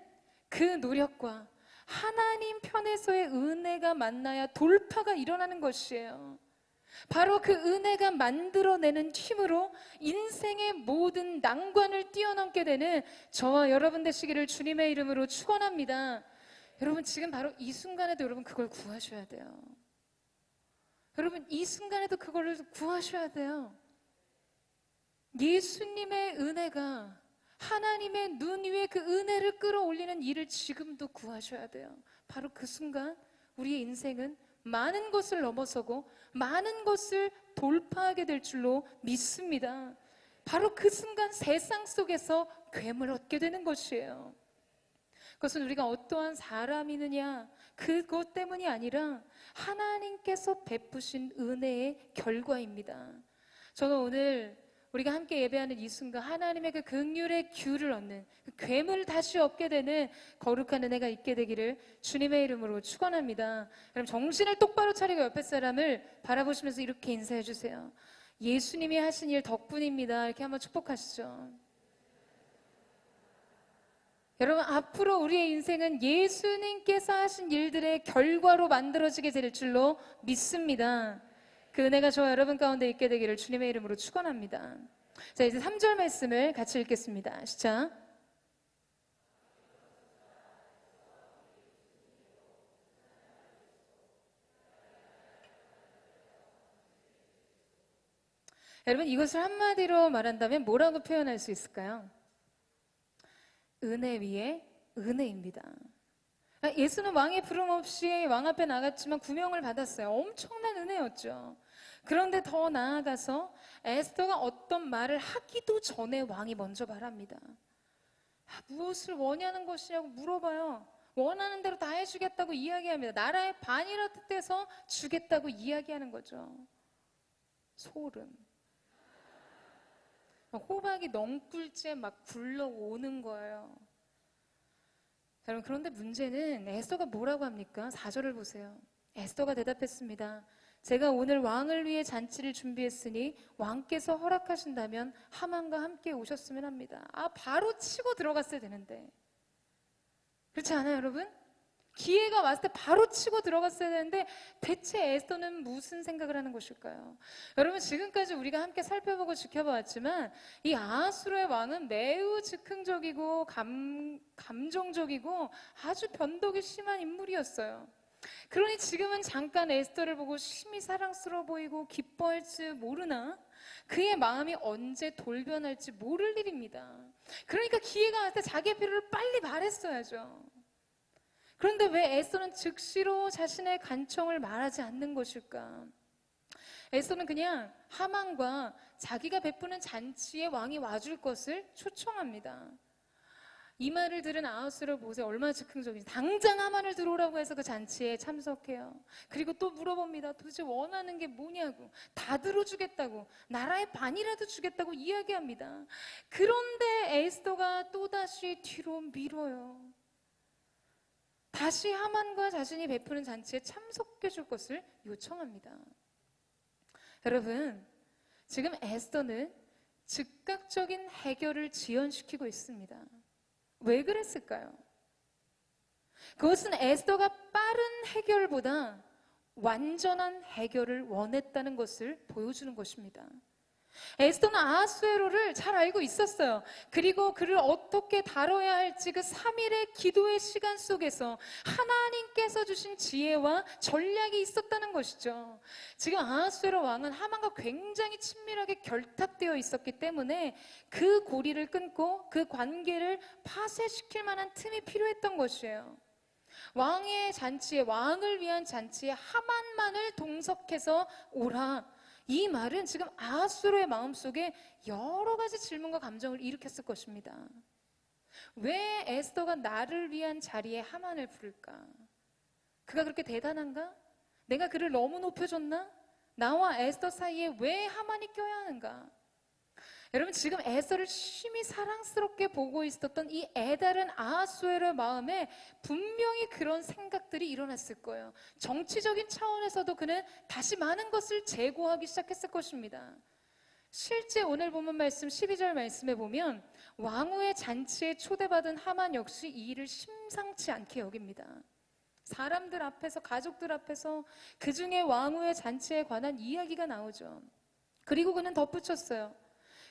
그 노력과 하나님 편에서의 은혜가 만나야 돌파가 일어나는 것이에요. 바로 그 은혜가 만들어내는 힘으로 인생의 모든 난관을 뛰어넘게 되는 저와 여러분 되시기를 주님의 이름으로 축원합니다. 여러분, 지금 바로 이 순간에도 여러분 그걸 구하셔야 돼요. 여러분, 이 순간에도 그걸 구하셔야 돼요. 예수님의 은혜가 하나님의 눈 위에 그 은혜를 끌어올리는 일을 지금도 구하셔야 돼요. 바로 그 순간 우리의 인생은 많은 것을 넘어서고 많은 것을 돌파하게 될 줄로 믿습니다. 바로 그 순간 세상 속에서 괸을 얻게 되는 것이에요. 그것은 우리가 어떠한 사람이느냐 그것 때문이 아니라 하나님께서 베푸신 은혜의 결과입니다. 저는 오늘 우리가 함께 예배하는 이 순간 하나님의 그 긍휼의 귤을 얻는 그 괸을 다시 얻게 되는 거룩한 은혜가 있게 되기를 주님의 이름으로 축원합니다. 여러분, 정신을 똑바로 차리고 옆에 사람을 바라보시면서 이렇게 인사해 주세요. 예수님이 하신 일 덕분입니다. 이렇게 한번 축복하시죠. 여러분, 앞으로 우리의 인생은 예수님께서 하신 일들의 결과로 만들어지게 될 줄로 믿습니다. 그 은혜가 저와 여러분 가운데 있게 되기를 주님의 이름으로 축원합니다. 자, 이제 3절 말씀을 같이 읽겠습니다. 시작. 여러분, 이것을 한마디로 말한다면 뭐라고 표현할 수 있을까요? 은혜 위에 은혜입니다. 예수는 왕의 부름 없이 왕 앞에 나갔지만 구명을 받았어요. 엄청난 은혜였죠. 그런데 더 나아가서 에스더가 어떤 말을 하기도 전에 왕이 먼저 말합니다. 무엇을 원하는 것이냐고 물어봐요. 원하는 대로 다 해주겠다고 이야기합니다. 나라의 반이라 뜻해서 주겠다고 이야기하는 거죠. 소름. 호박이 넝쿨째 막 굴러오는 거예요. 여러분, 그런데 문제는 에스더가 뭐라고 합니까? 4절을 보세요. 에스더가 대답했습니다. 제가 오늘 왕을 위해 잔치를 준비했으니 왕께서 허락하신다면 하만과 함께 오셨으면 합니다. 바로 치고 들어갔어야 되는데. 그렇지 않아요, 여러분? 기회가 왔을 때 바로 치고 들어갔어야 되는데 대체 에스더는 무슨 생각을 하는 것일까요? 여러분, 지금까지 우리가 함께 살펴보고 지켜보았지만 이 아하수르의 왕은 매우 즉흥적이고 감정적이고 아주 변덕이 심한 인물이었어요. 그러니 지금은 잠깐 에스더를 보고 심히 사랑스러워 보이고 기뻐할지 모르나 그의 마음이 언제 돌변할지 모를 일입니다. 그러니까 기회가 왔을 때 자기의 필요를 빨리 말했어야죠. 그런데 왜 에스더는 즉시로 자신의 간청을 말하지 않는 것일까? 에스더는 그냥 하만과 자기가 베푸는 잔치에 왕이 와줄 것을 초청합니다. 이 말을 들은 아하수르 보세요. 얼마나 즉흥적인지. 당장 하만을 들어오라고 해서 그 잔치에 참석해요. 그리고 또 물어봅니다. 도대체 원하는 게 뭐냐고. 다 들어주겠다고. 나라의 반이라도 주겠다고 이야기합니다. 그런데 에스더가 또다시 뒤로 밀어요. 다시 하만과 자신이 베푸는 잔치에 참석해 줄 것을 요청합니다. 여러분, 지금 에스더는 즉각적인 해결을 지연시키고 있습니다. 왜 그랬을까요? 그것은 에스더가 빠른 해결보다 완전한 해결을 원했다는 것을 보여주는 것입니다. 에스더는 아하수에로를 잘 알고 있었어요. 그리고 그를 어떻게 다뤄야 할지 그 3일의 기도의 시간 속에서 하나님께서 주신 지혜와 전략이 있었다는 것이죠. 지금 아하수에로 왕은 하만과 굉장히 친밀하게 결탁되어 있었기 때문에 그 고리를 끊고 그 관계를 파쇄시킬 만한 틈이 필요했던 것이에요. 왕의 잔치에, 왕을 위한 잔치에 하만만을 동석해서 오라. 이 말은 지금 아하수르의 마음속에 여러 가지 질문과 감정을 일으켰을 것입니다. 왜 에스더가 나를 위한 자리에 하만을 부를까? 그가 그렇게 대단한가? 내가 그를 너무 높여줬나? 나와 에스더 사이에 왜 하만이 껴야 하는가? 여러분, 지금 에스더를 심히 사랑스럽게 보고 있었던 이 애달은 아하수에르의 마음에 분명히 그런 생각들이 일어났을 거예요. 정치적인 차원에서도 그는 다시 많은 것을 제고하기 시작했을 것입니다. 실제 오늘 본문 말씀 12절 말씀에 보면 왕후의 잔치에 초대받은 하만 역시 이 일을 심상치 않게 여깁니다. 사람들 앞에서, 가족들 앞에서 그 중에 왕후의 잔치에 관한 이야기가 나오죠. 그리고 그는 덧붙였어요.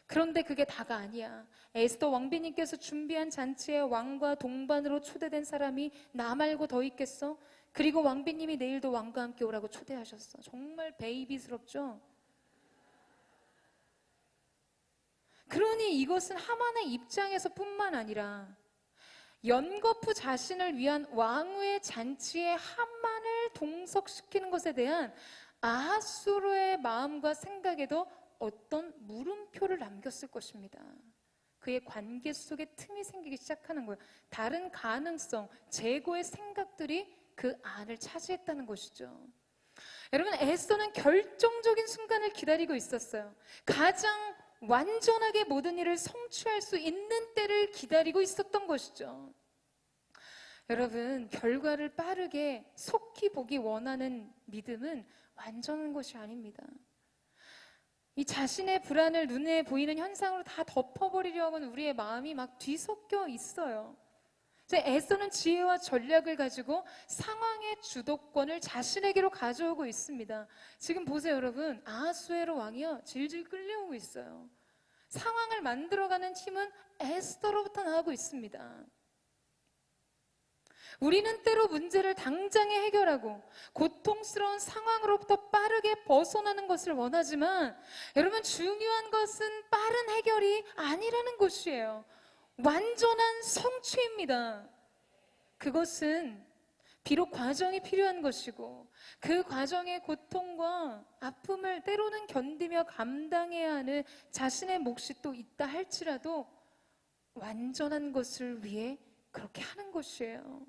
그런데 그게 다가 아니야. 에스더 왕비님께서 준비한 잔치에 왕과 동반으로 초대된 사람이 나 말고 더 있겠어? 그리고 왕비님이 내일도 왕과 함께 오라고 초대하셨어. 정말 베이비스럽죠? 그러니 이것은 하만의 입장에서 뿐만 아니라 연거푸 자신을 위한 왕후의 잔치에 하만을 동석시키는 것에 대한 아하수르의 마음과 생각에도 어떤 물음표를 남겼을 것입니다. 그의 관계 속에 틈이 생기기 시작하는 거예요. 다른 가능성, 재고의 생각들이 그 안을 차지했다는 것이죠. 여러분, 에스더는 결정적인 순간을 기다리고 있었어요. 가장 완전하게 모든 일을 성취할 수 있는 때를 기다리고 있었던 것이죠. 여러분, 결과를 빠르게 속히 보기 원하는 믿음은 완전한 것이 아닙니다. 이 자신의 불안을 눈에 보이는 현상으로 다 덮어버리려고 하는 우리의 마음이 막 뒤섞여 있어요. 에스더는 지혜와 전략을 가지고 상황의 주도권을 자신에게로 가져오고 있습니다. 지금 보세요, 여러분. 아하수에로 왕이요, 질질 끌려오고 있어요. 상황을 만들어가는 힘은 에스더로부터 나오고 있습니다. 우리는 때로 문제를 당장에 해결하고 고통스러운 상황으로부터 빠르게 벗어나는 것을 원하지만, 여러분, 중요한 것은 빠른 해결이 아니라는 것이에요. 완전한 성취입니다. 그것은 비록 과정이 필요한 것이고 그 과정의 고통과 아픔을 때로는 견디며 감당해야 하는 자신의 몫이 또 있다 할지라도 완전한 것을 위해 그렇게 하는 것이에요.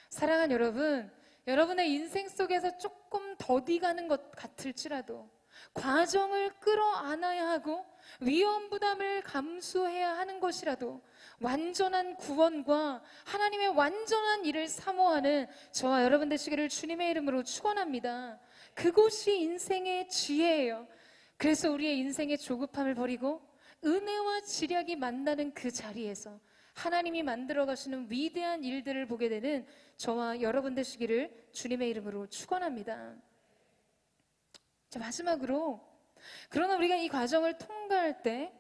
사랑하는 여러분, 여러분의 인생 속에서 조금 더디 가는 것 같을지라도 과정을 끌어안아야 하고 위험 부담을 감수해야 하는 것이라도 완전한 구원과 하나님의 완전한 일을 사모하는 저와 여러분 되시기를 주님의 이름으로 축원합니다. 그것이 인생의 지혜예요. 그래서 우리의 인생의 조급함을 버리고 은혜와 지략이 만나는 그 자리에서 하나님이 만들어 가시는 위대한 일들을 보게 되는 저와 여러분 되시기를 주님의 이름으로 축원합니다. 자, 마지막으로, 그러나 우리가 이 과정을 통과할 때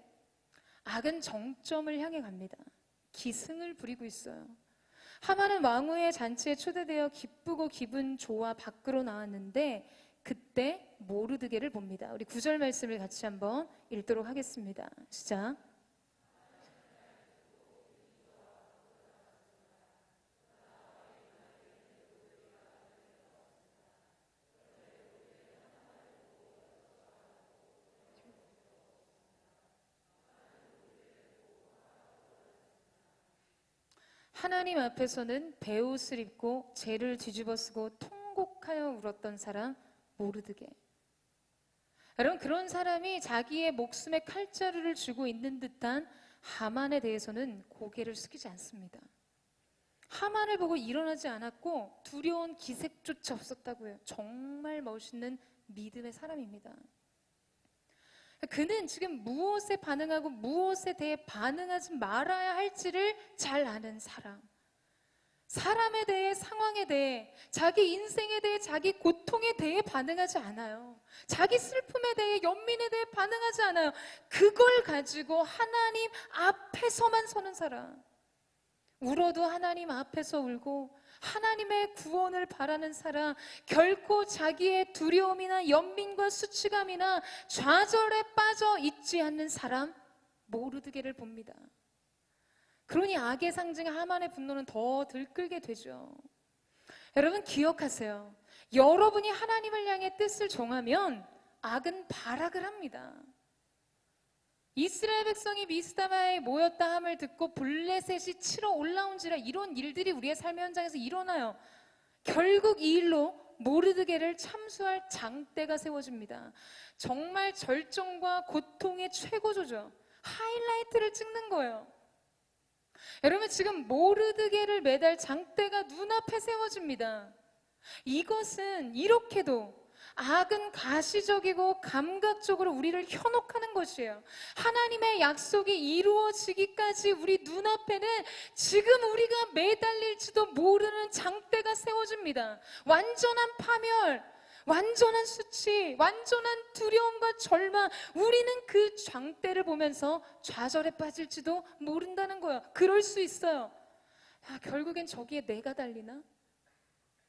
악은 정점을 향해 갑니다. 기승을 부리고 있어요. 하만은 왕후의 잔치에 초대되어 기쁘고 기분 좋아 밖으로 나왔는데 그때 모르드게를 봅니다. 우리 9절 말씀을 같이 한번 읽도록 하겠습니다. 시작. 하나님 앞에서는 베옷을 입고 죄를 뒤집어 쓰고 통곡하여 울었던 사람 모르드게. 여러분, 그런 사람이 자기의 목숨에 칼자루를 쥐고 있는 듯한 하만에 대해서는 고개를 숙이지 않습니다. 하만을 보고 일어나지 않았고 두려운 기색조차 없었다고요. 정말 멋있는 믿음의 사람입니다. 그는 지금 무엇에 반응하고 무엇에 대해 반응하지 말아야 할지를 잘 아는 사람. 사람에 대해, 상황에 대해, 자기 인생에 대해, 자기 고통에 대해 반응하지 않아요. 자기 슬픔에 대해, 연민에 대해 반응하지 않아요. 그걸 가지고 하나님 앞에서만 서는 사람. 울어도 하나님 앞에서 울고 하나님의 구원을 바라는 사람, 결코 자기의 두려움이나 연민과 수치감이나 좌절에 빠져 있지 않는 사람 모르드게를 봅니다. 그러니 악의 상징 하만의 분노는 더 들끓게 되죠. 여러분, 기억하세요. 여러분이 하나님을 향해 뜻을 정하면 악은 발악을 합니다. 이스라엘 백성이 미스다마에 모였다 함을 듣고 블레셋이 치러 올라온지라, 이런 일들이 우리의 삶의 현장에서 일어나요. 결국 이 일로 모르드게를 참수할 장대가 세워집니다. 정말 절정과 고통의 최고조죠. 하이라이트를 찍는 거예요. 여러분, 지금 모르드게를 매달 장대가 눈앞에 세워집니다. 이것은 이렇게도 악은 가시적이고 감각적으로 우리를 현혹하는 것이에요. 하나님의 약속이 이루어지기까지 우리 눈앞에는 지금 우리가 매달릴지도 모르는 장대가 세워집니다. 완전한 파멸, 완전한 수치, 완전한 두려움과 절망, 우리는 그 장대를 보면서 좌절에 빠질지도 모른다는 거예요. 그럴 수 있어요. 결국엔 저기에 내가 달리나?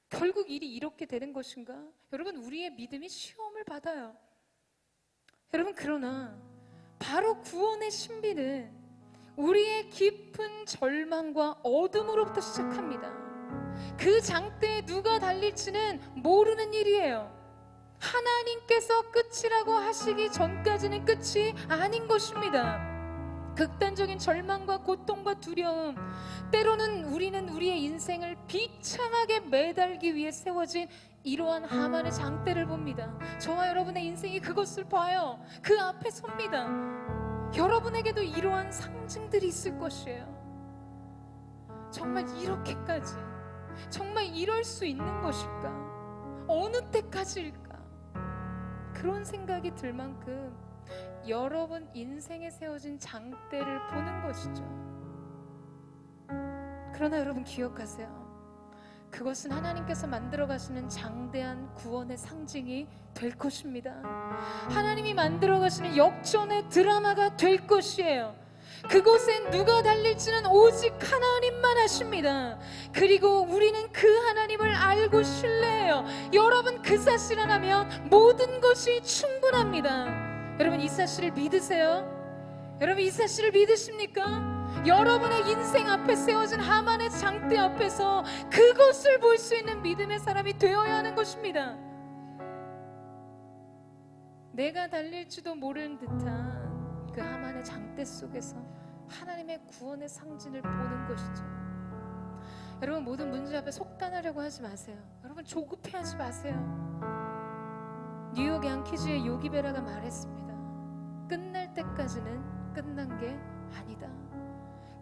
결국 일이 이렇게 되는 것인가? 여러분, 우리의 믿음이 시험을 받아요. 여러분, 그러나 바로 구원의 신비는 우리의 깊은 절망과 어둠으로부터 시작합니다. 그 장대에 누가 달릴지는 모르는 일이에요. 하나님께서 끝이라고 하시기 전까지는 끝이 아닌 것입니다. 극단적인 절망과 고통과 두려움, 때로는 우리는 우리의 인생을 비참하게 매달기 위해 세워진 이러한 하만의 장대를 봅니다. 저와 여러분의 인생이 그것을 봐요. 그 앞에 섭니다. 여러분에게도 이러한 상징들이 있을 것이에요. 정말 이렇게까지, 정말 이럴 수 있는 것일까? 어느 때까지일까? 그런 생각이 들 만큼 여러분 인생에 세워진 장대를 보는 것이죠. 그러나 여러분 기억하세요. 그것은 하나님께서 만들어 가시는 장대한 구원의 상징이 될 것입니다. 하나님이 만들어 가시는 역전의 드라마가 될 것이에요. 그곳엔 누가 달릴지는 오직 하나님만 아십니다. 그리고 우리는 그 하나님을 알고 신뢰해요. 여러분, 그 사실 하나면 모든 것이 충분합니다. 여러분, 이 사실을 믿으세요? 여러분, 이 사실을 믿으십니까? 여러분의 인생 앞에 세워진 하만의 장대 앞에서 그것을 볼 수 있는 믿음의 사람이 되어야 하는 것입니다. 내가 달릴지도 모르는 듯한 그 하만의 장대 속에서 하나님의 구원의 상징을 보는 것이죠. 여러분, 모든 문제 앞에 속단하려고 하지 마세요. 여러분, 조급해하지 마세요. 뉴욕 양키즈의 요기 베라가 말했습니다. 끝날 때까지는 끝난 게 아니다.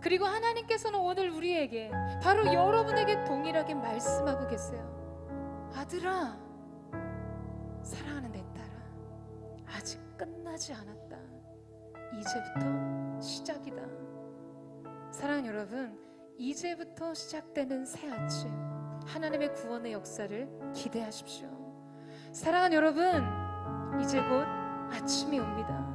그리고 하나님께서는 오늘 우리에게, 바로 여러분에게 동일하게 말씀하고 계세요. 아들아, 사랑하는 내 딸아, 아직 끝나지 않았다. 이제부터 시작이다. 사랑하는 여러분, 이제부터 시작되는 새 아침, 하나님의 구원의 역사를 기대하십시오. 사랑하는 여러분, 이제 곧 아침이 옵니다.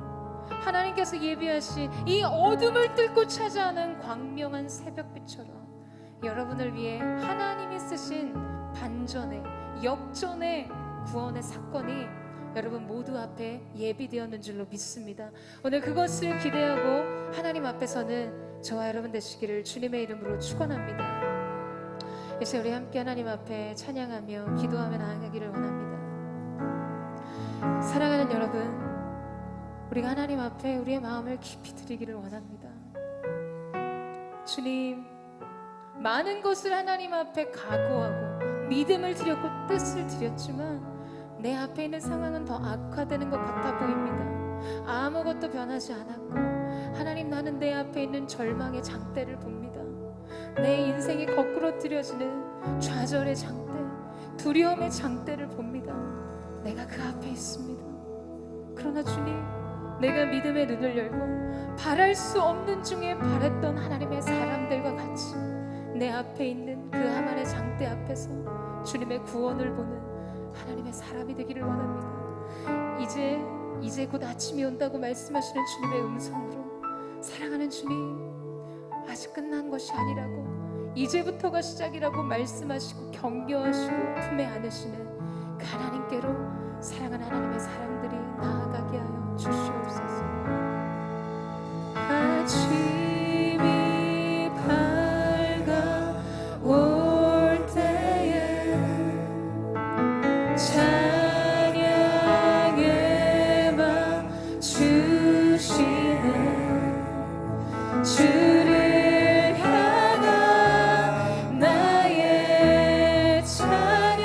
하나님께서 예비하신 이 어둠을 뚫고 찾아오는 광명한 새벽빛처럼 여러분을 위해 하나님이 쓰신 반전의, 역전의 구원의 사건이 여러분 모두 앞에 예비되었는 줄로 믿습니다. 오늘 그것을 기대하고 하나님 앞에서는 저와 여러분 되시기를 주님의 이름으로 축원합니다. 이제 우리 함께 하나님 앞에 찬양하며 기도하며 나아가기를 원합니다. 사랑하는 여러분, 우리가 하나님 앞에 우리의 마음을 깊이 드리기를 원합니다. 주님, 많은 것을 하나님 앞에 각오하고 믿음을 드렸고 뜻을 드렸지만 내 앞에 있는 상황은 더 악화되는 것 같아 보입니다. 아무것도 변하지 않았고 하나님, 나는 내 앞에 있는 절망의 장대를 봅니다. 내 인생이 거꾸로 들여지는 좌절의 장대, 두려움의 장대를 봅니다. 내가 그 앞에 있습니다. 그러나 주님, 내가 믿음의 눈을 열고 바랄 수 없는 중에 바랬던 하나님의 사람들과 같이 내 앞에 있는 그 하만의 장대 앞에서 주님의 구원을 보는 하나님의 사람이 되기를 원합니다. 이제 곧 아침이 온다고 말씀하시는 주님의 음성으로, 사랑하는 주님, 아직 끝난 것이 아니라고, 이제부터가 시작이라고 말씀하시고 격려하시고 품에 안으시는 그 하나님께로 사랑하는 하나님의 사람들이 나아가게 하여 주시옵소서. 아침이 밝아올 때에 찬양의 맘 주시네. 주를 향한 나의 찬양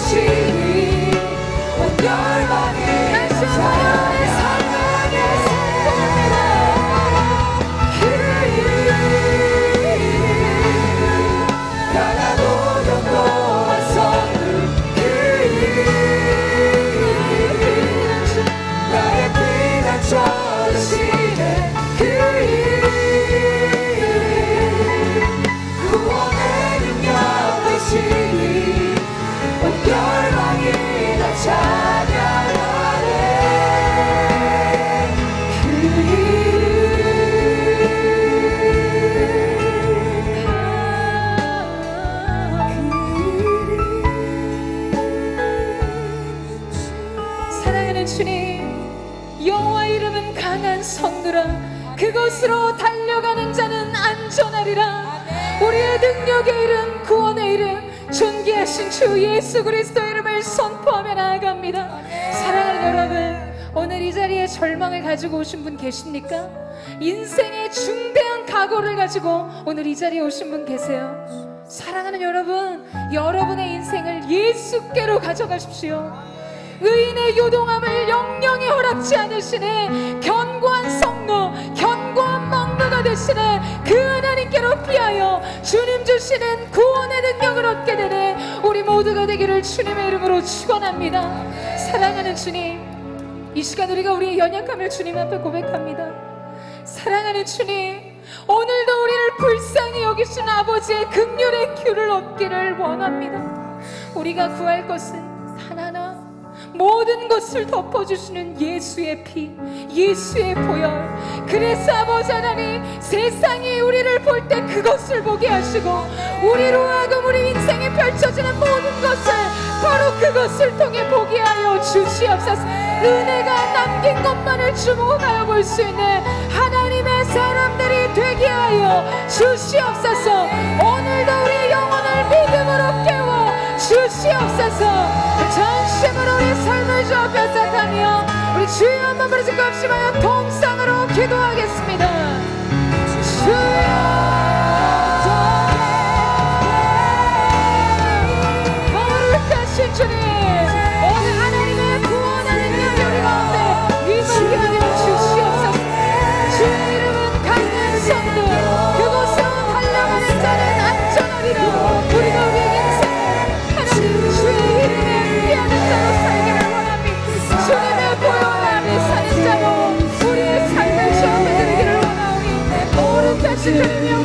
오시니 온 열방이 다시 한번 사랑의 선포합니다. 그 이름 변화도 견고한 선물 그 이름 나의 피난처 되시네 그 이름 구원의 능력 되시니 온 열방이 다 찬양하네 그 사랑하는 주님, 여호와 이름은 강한 성도라. 그곳으로 달려가는 자는 안전하리라. 우리의 능력의 이름, 구원의 이름, 존귀하신 주 예수 그리스도 이름을 선포하며 나아갑니다. 사랑하는 여러분, 오늘 이 자리에 절망을 가지고 오신 분 계십니까? 인생의 중대한 각오를 가지고 오늘 이 자리에 오신 분 계세요? 사랑하는 여러분, 여러분의 인생을 예수께로 가져가십시오. 의인의 요동함을 영영이 허락지 않으시네 견고한 성로, 견고한 막루가 되시네 그 하나님께로 피하여 주님 주시는 구원의 능력을 얻게 되네 우리 모두가 되기를 주님의 이름으로 축원합니다. 사랑하는 주님, 이 시간 우리가 우리의 연약함을 주님 앞에 고백합니다. 사랑하는 주님, 오늘도 우리를 불쌍히 여기신 아버지의 긍휼의 큐를 얻기를 원합니다. 우리가 구할 것은 하나하나 모든 것을 덮어주시는 예수의 피, 예수의 보혈. 그래서 아버지 하나님, 세상이 우리를 볼 때 그것을 보게 하시고 우리로 하여금 우리 인생에 펼쳐지는 모든 것을 바로 그것을 통해 보게 하여 주시옵소서. 은혜가 남긴 것만을 주목하여 볼 수 있는 하나님의 사람들이 되게 하여 주시옵소서. 오늘도 우리의 영혼을 믿음으로 깨워 주시옵소서. 전심으로 우리 삶을 주 앞에 쌓다며 우리 주여 한번 부르짖고 합심하여 통성으로 기도하겠습니다. 주여 거룩하신 주님, 오늘 하나님의 구원하는 능력이 우리 가운데 위임하게 하여 주시옵소서. 주의 이름은 강한 성도, 그곳으로 달려가는 자는 안전하리라. 우리가 우리의 인생 하나님 주의 이름에 피하는 자로 살기를 원합니다. 주님의 보혈 아래 사는 자로 우리의 삶을 시험을 드리기를 원하오니 거룩하신 주님이여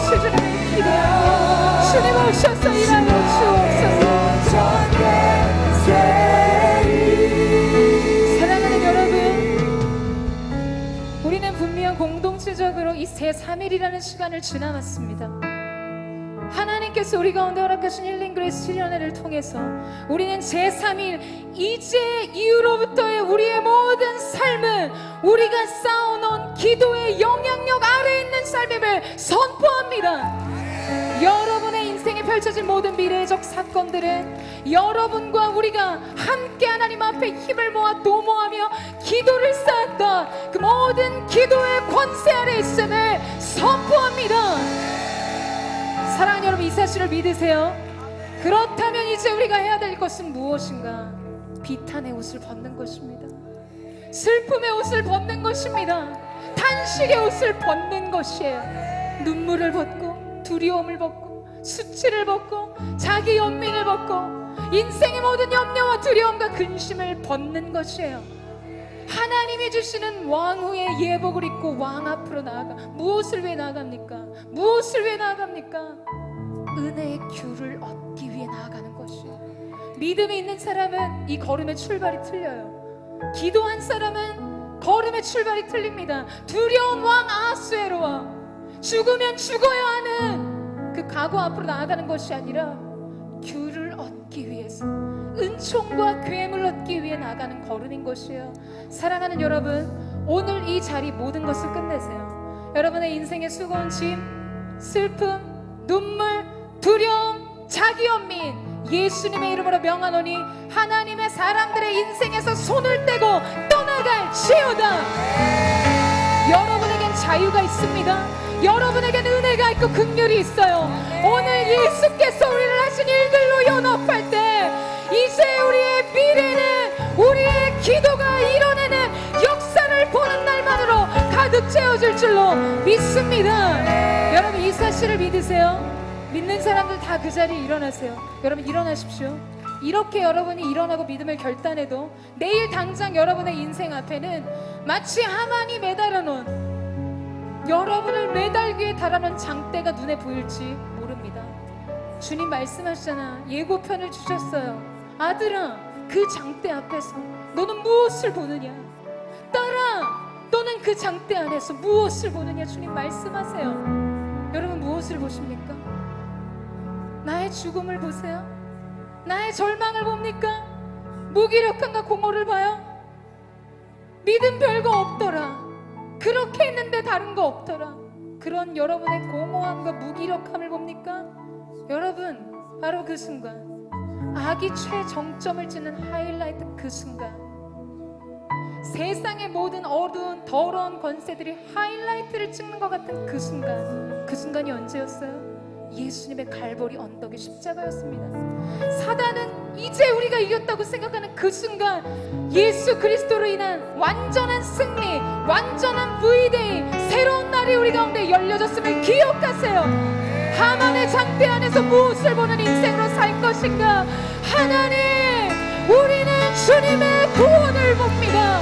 주님의 기도합니다. 주님 오셔서 일하여 주옵소서. 사랑하는 여러분, 우리는 분명 공동체적으로 이 제3일이라는 시간을 지나왔습니다. 하나님께서 우리 가운데 허락하신 힐링 그레이스 실현회를 통해서 우리는 제3일 이제 이후로부터의 우리의 모든 삶은 우리가 쌓아놓은 기도의 영향력 아래에 있는 삶임을 선포합니다. 여러분의 인생에 펼쳐질 모든 미래적 사건들은 여러분과 우리가 함께 하나님 앞에 힘을 모아 도모하며 기도를 쌓았던 그 모든 기도의 권세 아래에 있음을 선포합니다. 사랑하는 여러분, 이 사실을 믿으세요? 그렇다면 이제 우리가 해야 될 것은 무엇인가? 비탄의 옷을 벗는 것입니다. 슬픔의 옷을 벗는 것입니다. 탄식의 옷을 벗는 것이에요. 눈물을 벗고 두려움을 벗고 수치를 벗고 자기 연민을 벗고 인생의 모든 염려와 두려움과 근심을 벗는 것이에요. 하나님이 주시는 왕후의 예복을 입고 왕 앞으로 나아가. 무엇을 위해 나아갑니까? 무엇을 위해 나아갑니까? 은혜의 귤을 얻기 위해 나아가는 것이에요. 믿음이 있는 사람은 이 걸음의 출발이 틀려요. 기도한 사람은 걸음의 출발이 틀립니다. 두려운 왕 아하수에로와 죽으면 죽어야 하는 그 각오 앞으로 나아가는 것이 아니라 귤을 얻기 위해서, 은총과 괴물 얻기 위해 나가는 걸음인 것이에요. 사랑하는 여러분, 오늘 이 자리 모든 것을 끝내세요. 여러분의 인생의 수고한 짐, 슬픔, 눈물, 두려움, 자기 연민 예수님의 이름으로 명하노니 하나님의 사람들의 인생에서 손을 떼고 떠나갈지어다. 여러분에겐 자유가 있습니다. 여러분에게는 은혜가 있고 긍휼이 있어요. 오늘 예수께서 우리를 하신 일들로 연합할 때 이제 우리의 미래는 우리의 기도가 이뤄내는 역사를 보는 날만으로 가득 채워질 줄로 믿습니다. 여러분, 이 사실을 믿으세요? 믿는 사람들 다 그 자리에 일어나세요. 여러분, 일어나십시오. 이렇게 여러분이 일어나고 믿음을 결단해도 내일 당장 여러분의 인생 앞에는 마치 하만이 매달아 놓은, 여러분을 매달기에 달아놓은 장대가 눈에 보일지 모릅니다. 주님 말씀하시잖아. 예고편을 주셨어요. 아들아, 그 장대 앞에서 너는 무엇을 보느냐? 딸아, 너는 그 장대 안에서 무엇을 보느냐? 주님 말씀하세요. 여러분, 무엇을 보십니까? 나의 죽음을 보세요? 나의 절망을 봅니까? 무기력함과 공허를 봐요? 믿음 별거 없더라. 그렇게 했는데 다른 거 없더라. 그런 여러분의 공허함과 무기력함을 봅니까? 여러분, 바로 그 순간, 악이 최정점을 찍는 하이라이트, 그 순간, 세상의 모든 어두운 더러운 권세들이 하이라이트를 찍는 것 같은 그 순간, 그 순간이 언제였어요? 예수님의 갈보리 언덕의 십자가였습니다. 사단은 이제 우리가 이겼다고 생각하는 그 순간, 예수 그리스도로 인한 완전한 승리, 완전한 V-Day, 새로운 날이 우리 가운데 열려졌음을 기억하세요. 하만의 장대 안에서 무엇을 보는 인생으로 살 것인가? 하나님, 우리는 주님의 구원을 봅니다.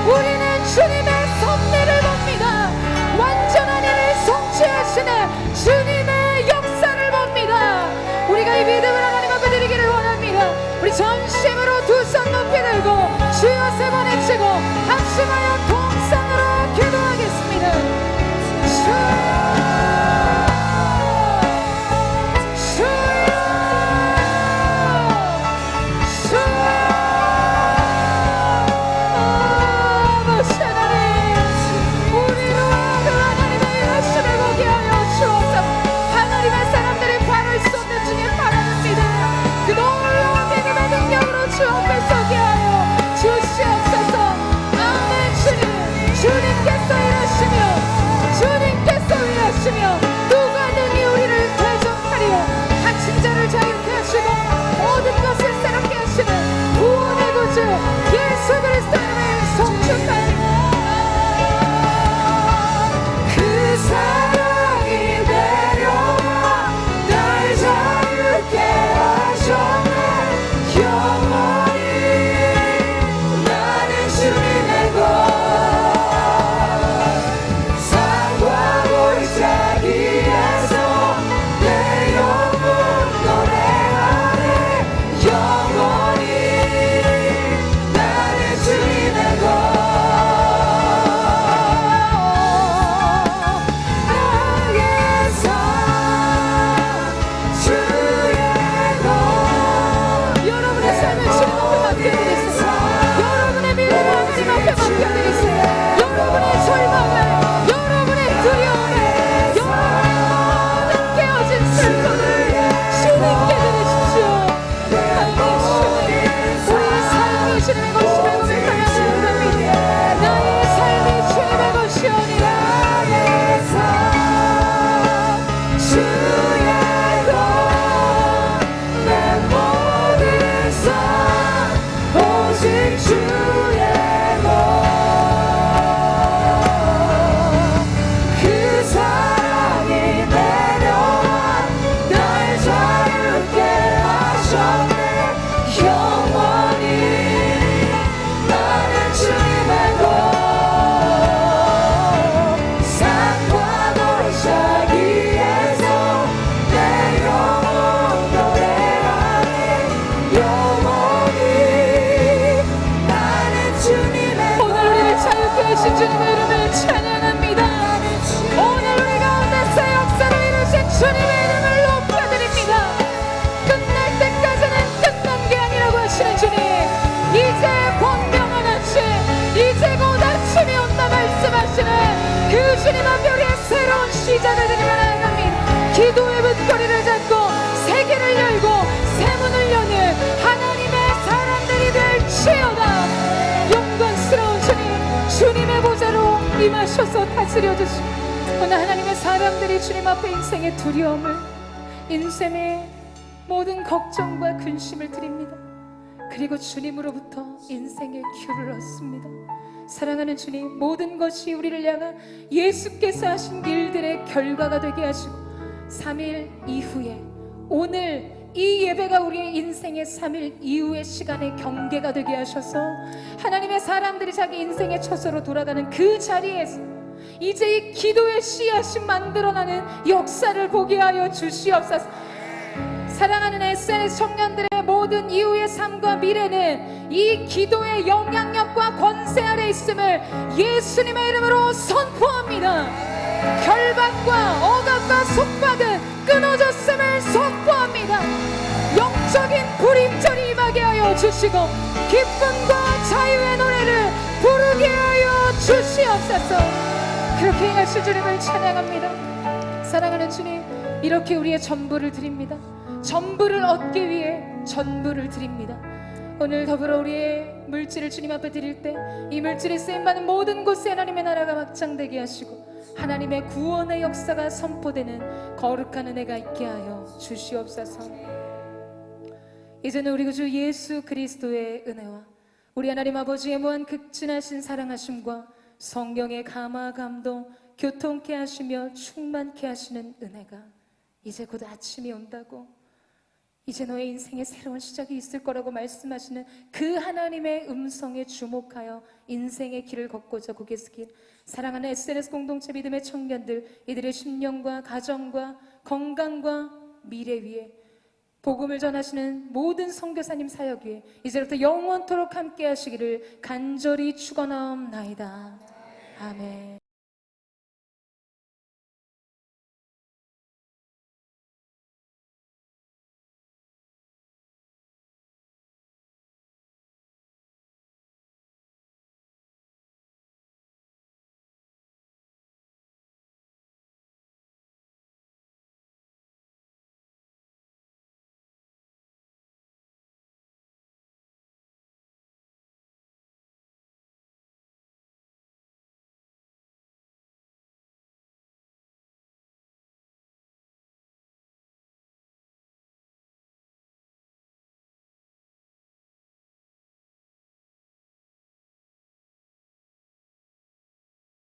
우리는 주님의 섭리를 봅니다. 완전한 일을 성취하시는 주님의 역사를 봅니다. 우리가 이 믿음을 하나님 앞에 드리기를 원합니다. 우리 전심으로 두 손 높이 들고 주여 세 번 외치고 합심하여 동상으로 기도하겠습니다. 주여, 주 앞에 서게 하여 주시옵소서. 아멘. 주님 기도의 문고리를 잡고 세계를 열고 새 문을 여는 하나님의 사람들이 될지어다. 영광스러운 주님, 주님의 보좌로 임하셔서 다스려 주시고 오늘 하나님의 사람들이 주님 앞에 인생의 두려움을, 인생의 모든 걱정과 근심을 드립니다. 그리고 주님으로부터 인생의 큐를 얻습니다. 사랑하는 주님, 모든 것이 우리를 향한 예수께서 하신 일들의 결과가 되게 하시고 3일 이후에, 오늘 이 예배가 우리의 인생의 3일 이후의 시간의 경계가 되게 하셔서 하나님의 사람들이 자기 인생의 처소로 돌아가는 그 자리에서 이제 이 기도의 씨앗이 만들어나는 역사를 보게 하여 주시옵소서. 사랑하는 SNS 청년들의 모든 이후의 삶과 미래는 이 기도의 영향력과 권세 아래 있음을 예수님의 이름으로 선포합니다. 결박과 억압과 속박은 끊어졌음을 선포합니다. 영적인 불임절이 임하게 하여 주시고 기쁨과 자유의 노래를 부르게 하여 주시옵소서. 그렇게 행하실 주님을 찬양합니다. 사랑하는 주님, 이렇게 우리의 전부를 드립니다. 전부를 얻기 위해 전부를 드립니다. 오늘 더불어 우리의 물질을 주님 앞에 드릴 때 이 물질이 쓰임받는 모든 곳에 하나님의 나라가 확장되게 하시고 하나님의 구원의 역사가 선포되는 거룩한 은혜가 있게 하여 주시옵소서. 이제는 우리 구주 예수 그리스도의 은혜와 우리 하나님 아버지의 무한 극진하신 사랑하심과 성령의 감화 감동 교통케 하시며 충만케 하시는 은혜가 이제 곧 아침이 온다고, 이제 너의 인생에 새로운 시작이 있을 거라고 말씀하시는 그 하나님의 음성에 주목하여 인생의 길을 걷고자 고개 숙인 사랑하는 SNS 공동체 믿음의 청년들, 이들의 심령과 가정과 건강과 미래 위에 복음을 전하시는 모든 선교사님 사역 위에 이제부터 영원토록 함께 하시기를 간절히 축원하옵나이다. 아멘.